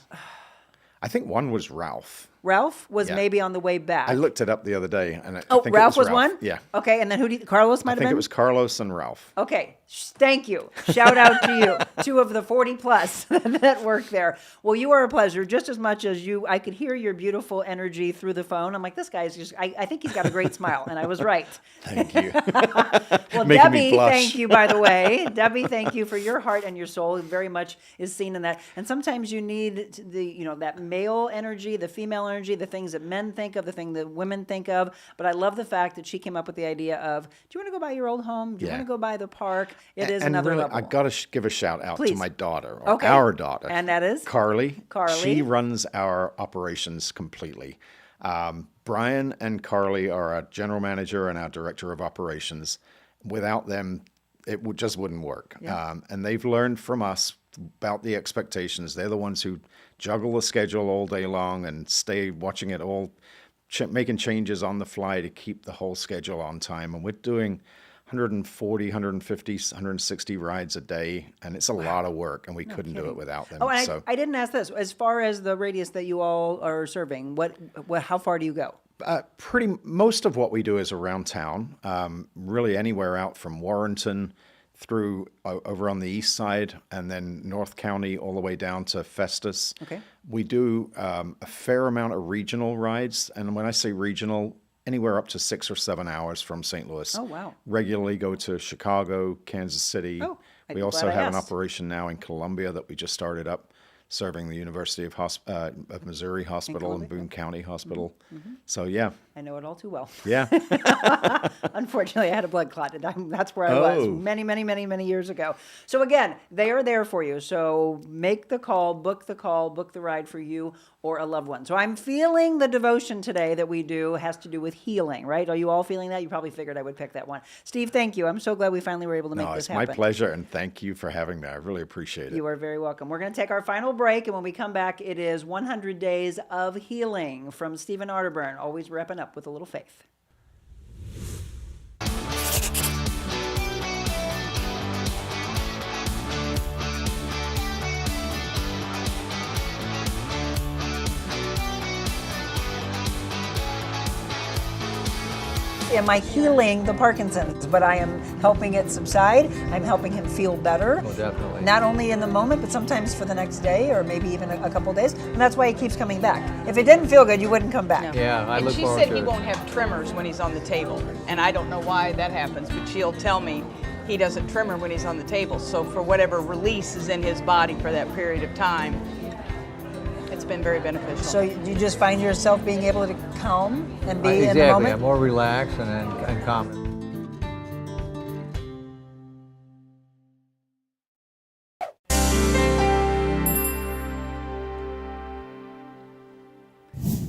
I think one was Ralph. Ralph was maybe on the way back. I looked it up the other day, and I think Ralph it was one? Yeah. Okay, and then Carlos might have been? I think it was Carlos and Ralph. Okay, thank you. Shout out to you, 2 of the 40 plus that work there. Well, you are a pleasure, just as much as you. I could hear your beautiful energy through the phone. I'm like, this guy's just, I think he's got a great smile, and I was right. Thank you. Well, Making me Debbie, blush. thank you, by the way. Debbie, thank you for your heart and your soul. It very much is seen in that. And sometimes you need that male energy, the female energy, the things that men think of, the thing that women think of. But I love the fact that she came up with the idea of, do you want to go by your old home? Do you want to go by the park? It is and another really, level. I got to give a shout out Please. to my daughter, or Okay. our daughter. And that is? Carly. Carly. She runs our operations completely. Brian and Carly are our general manager and our director of operations. Without them, it just wouldn't work. Yeah. And they've learned from us about the expectations. They're the ones who juggle the schedule all day long and stay watching it all, making changes on the fly to keep the whole schedule on time. And we're doing 140, 150, 160 rides a day, and it's a lot of work, and we couldn't do it without them. Oh, and So I didn't ask this. As far as the radius that you all are serving, how far do you go? most of what we do is around town, really anywhere out from Warrenton through over on the east side, and then North County all the way down to Festus. Okay. We do a fair amount of regional rides, and when I say regional, anywhere up to 6 or 7 hours from St. Louis. Oh, wow. Regularly go to Chicago, Kansas City. Oh, we also have an asked. operation now in Columbia that we just started up, serving the University of Missouri Hospital and Boone County Hospital. So, yeah. I know it all too well. Yeah. Unfortunately, I had a blood clot. That's where I was Oh. many years ago. So again, they are there for you. So make the call, book the ride for you or a loved one. So I'm feeling the devotion today that we do has to do with healing, right? Are you all feeling that? You probably figured I would pick that one. Steve, thank you. I'm so glad we finally were able to make this It's happen. my pleasure, and thank you for having me. I really appreciate it. You are very welcome. We're going to take our final break, and when we come back, it is 100 Days of Healing from Stephen Arterburn, always wrapping up with a little faith. Am I healing the Parkinson's? But I am helping it subside. I'm helping him feel better. Oh, definitely. Not only in the moment, but sometimes for the next day or maybe even a couple days. And that's why he keeps coming back. If it didn't feel good, you wouldn't come back. Yeah, I And look she forward said to he it. won't have tremors when he's on the table. And I don't know why that happens, but she'll tell me he doesn't tremor when he's on the table. So for whatever release is in his body for that period of time, it's been very beneficial. So you just find yourself being able to calm and be in the Exactly. moment? I'm more relaxed and calm.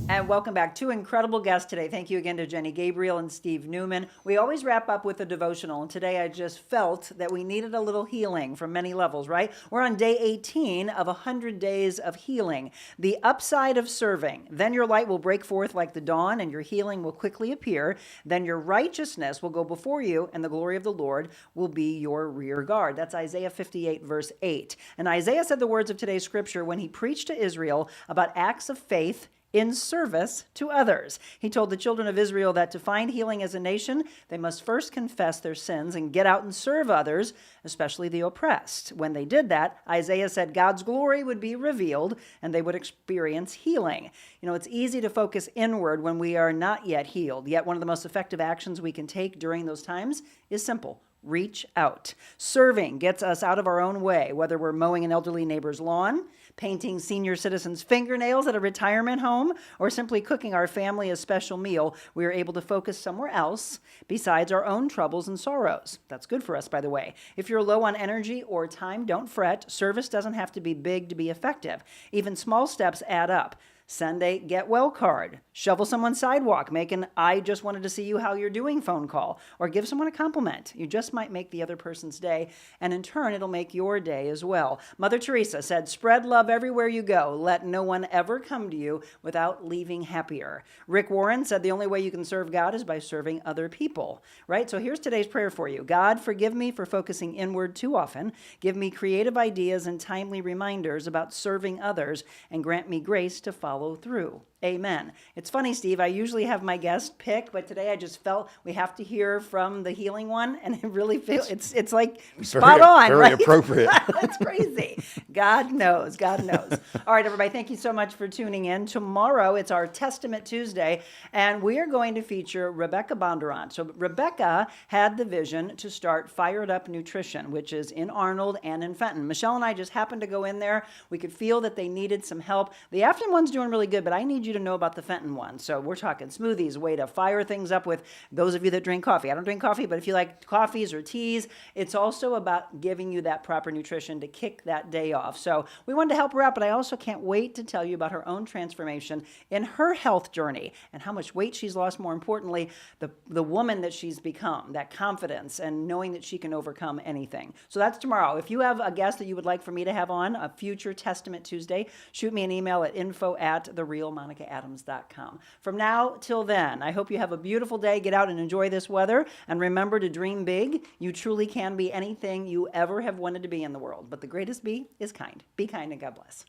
And welcome back. Two incredible guests today. Thank you again to Jenny Gabriel and Steve Newman. We always wrap up with a devotional, and today I just felt that we needed a little healing from many levels, right? We're on day 18 of 100 days of healing. The upside of serving. Then your light will break forth like the dawn, and your healing will quickly appear. Then your righteousness will go before you, and the glory of the Lord will be your rear guard. That's Isaiah 58, verse 8. And Isaiah said the words of today's scripture when he preached to Israel about acts of faith in service to others. He told the children of Israel that to find healing as a nation, they must first confess their sins and get out and serve others, especially the oppressed. When they did that, Isaiah said God's glory would be revealed and they would experience healing. You know, it's easy to focus inward when we are not yet healed, yet one of the most effective actions we can take during those times is simple. Reach out. Serving gets us out of our own way, whether we're mowing an elderly neighbor's lawn, painting senior citizens' fingernails at a retirement home, or simply cooking our family a special meal. We are able to focus somewhere else besides our own troubles and sorrows. That's good for us, by the way. If you're low on energy or time, don't fret. Service doesn't have to be big to be effective. Even small steps add up. Send a get well card, shovel someone's sidewalk, make an I just wanted to see you how you're doing phone call, or give someone a compliment. You just might make the other person's day, and in turn, it'll make your day as well. Mother Teresa said, spread love everywhere you go. Let no one ever come to you without leaving happier. Rick Warren said the only way you can serve God is by serving other people, right? So here's today's prayer for you. God, forgive me for focusing inward too often. Give me creative ideas and timely reminders about serving others, and grant me grace to follow through. Amen. It's funny, Steve, I usually have my guest pick, but today I just felt we have to hear from the healing one, and it really feels, it's like spot on, very right? appropriate. It's crazy. God knows. God knows. All right, everybody, thank you so much for tuning in. Tomorrow, it's our Testament Tuesday, and we are going to feature Rebecca Bondurant. So Rebecca had the vision to start Fired Up Nutrition, which is in Arnold and in Fenton. Michelle and I just happened to go in there. We could feel that they needed some help. The afternoon one's doing really good, but I need you to know about the Fenton one. So we're talking smoothies, way to fire things up with those of you that drink coffee. I don't drink coffee, but if you like coffees or teas, it's also about giving you that proper nutrition to kick that day off. So we wanted to help her out, but I also can't wait to tell you about her own transformation in her health journey and how much weight she's lost. More importantly, the woman that she's become, that confidence and knowing that she can overcome anything. So that's tomorrow. If you have a guest that you would like for me to have on a future Testament Tuesday, shoot me an email at info@therealmonicaadams.com. From now till then, I hope you have a beautiful day. Get out and enjoy this weather. And remember to dream big. You truly can be anything you ever have wanted to be in the world. But the greatest be is kind. Be kind and God bless.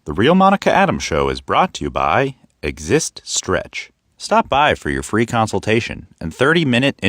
The Real Monica Adams Show is brought to you by Exist Stretch. Stop by for your free consultation and 30-minute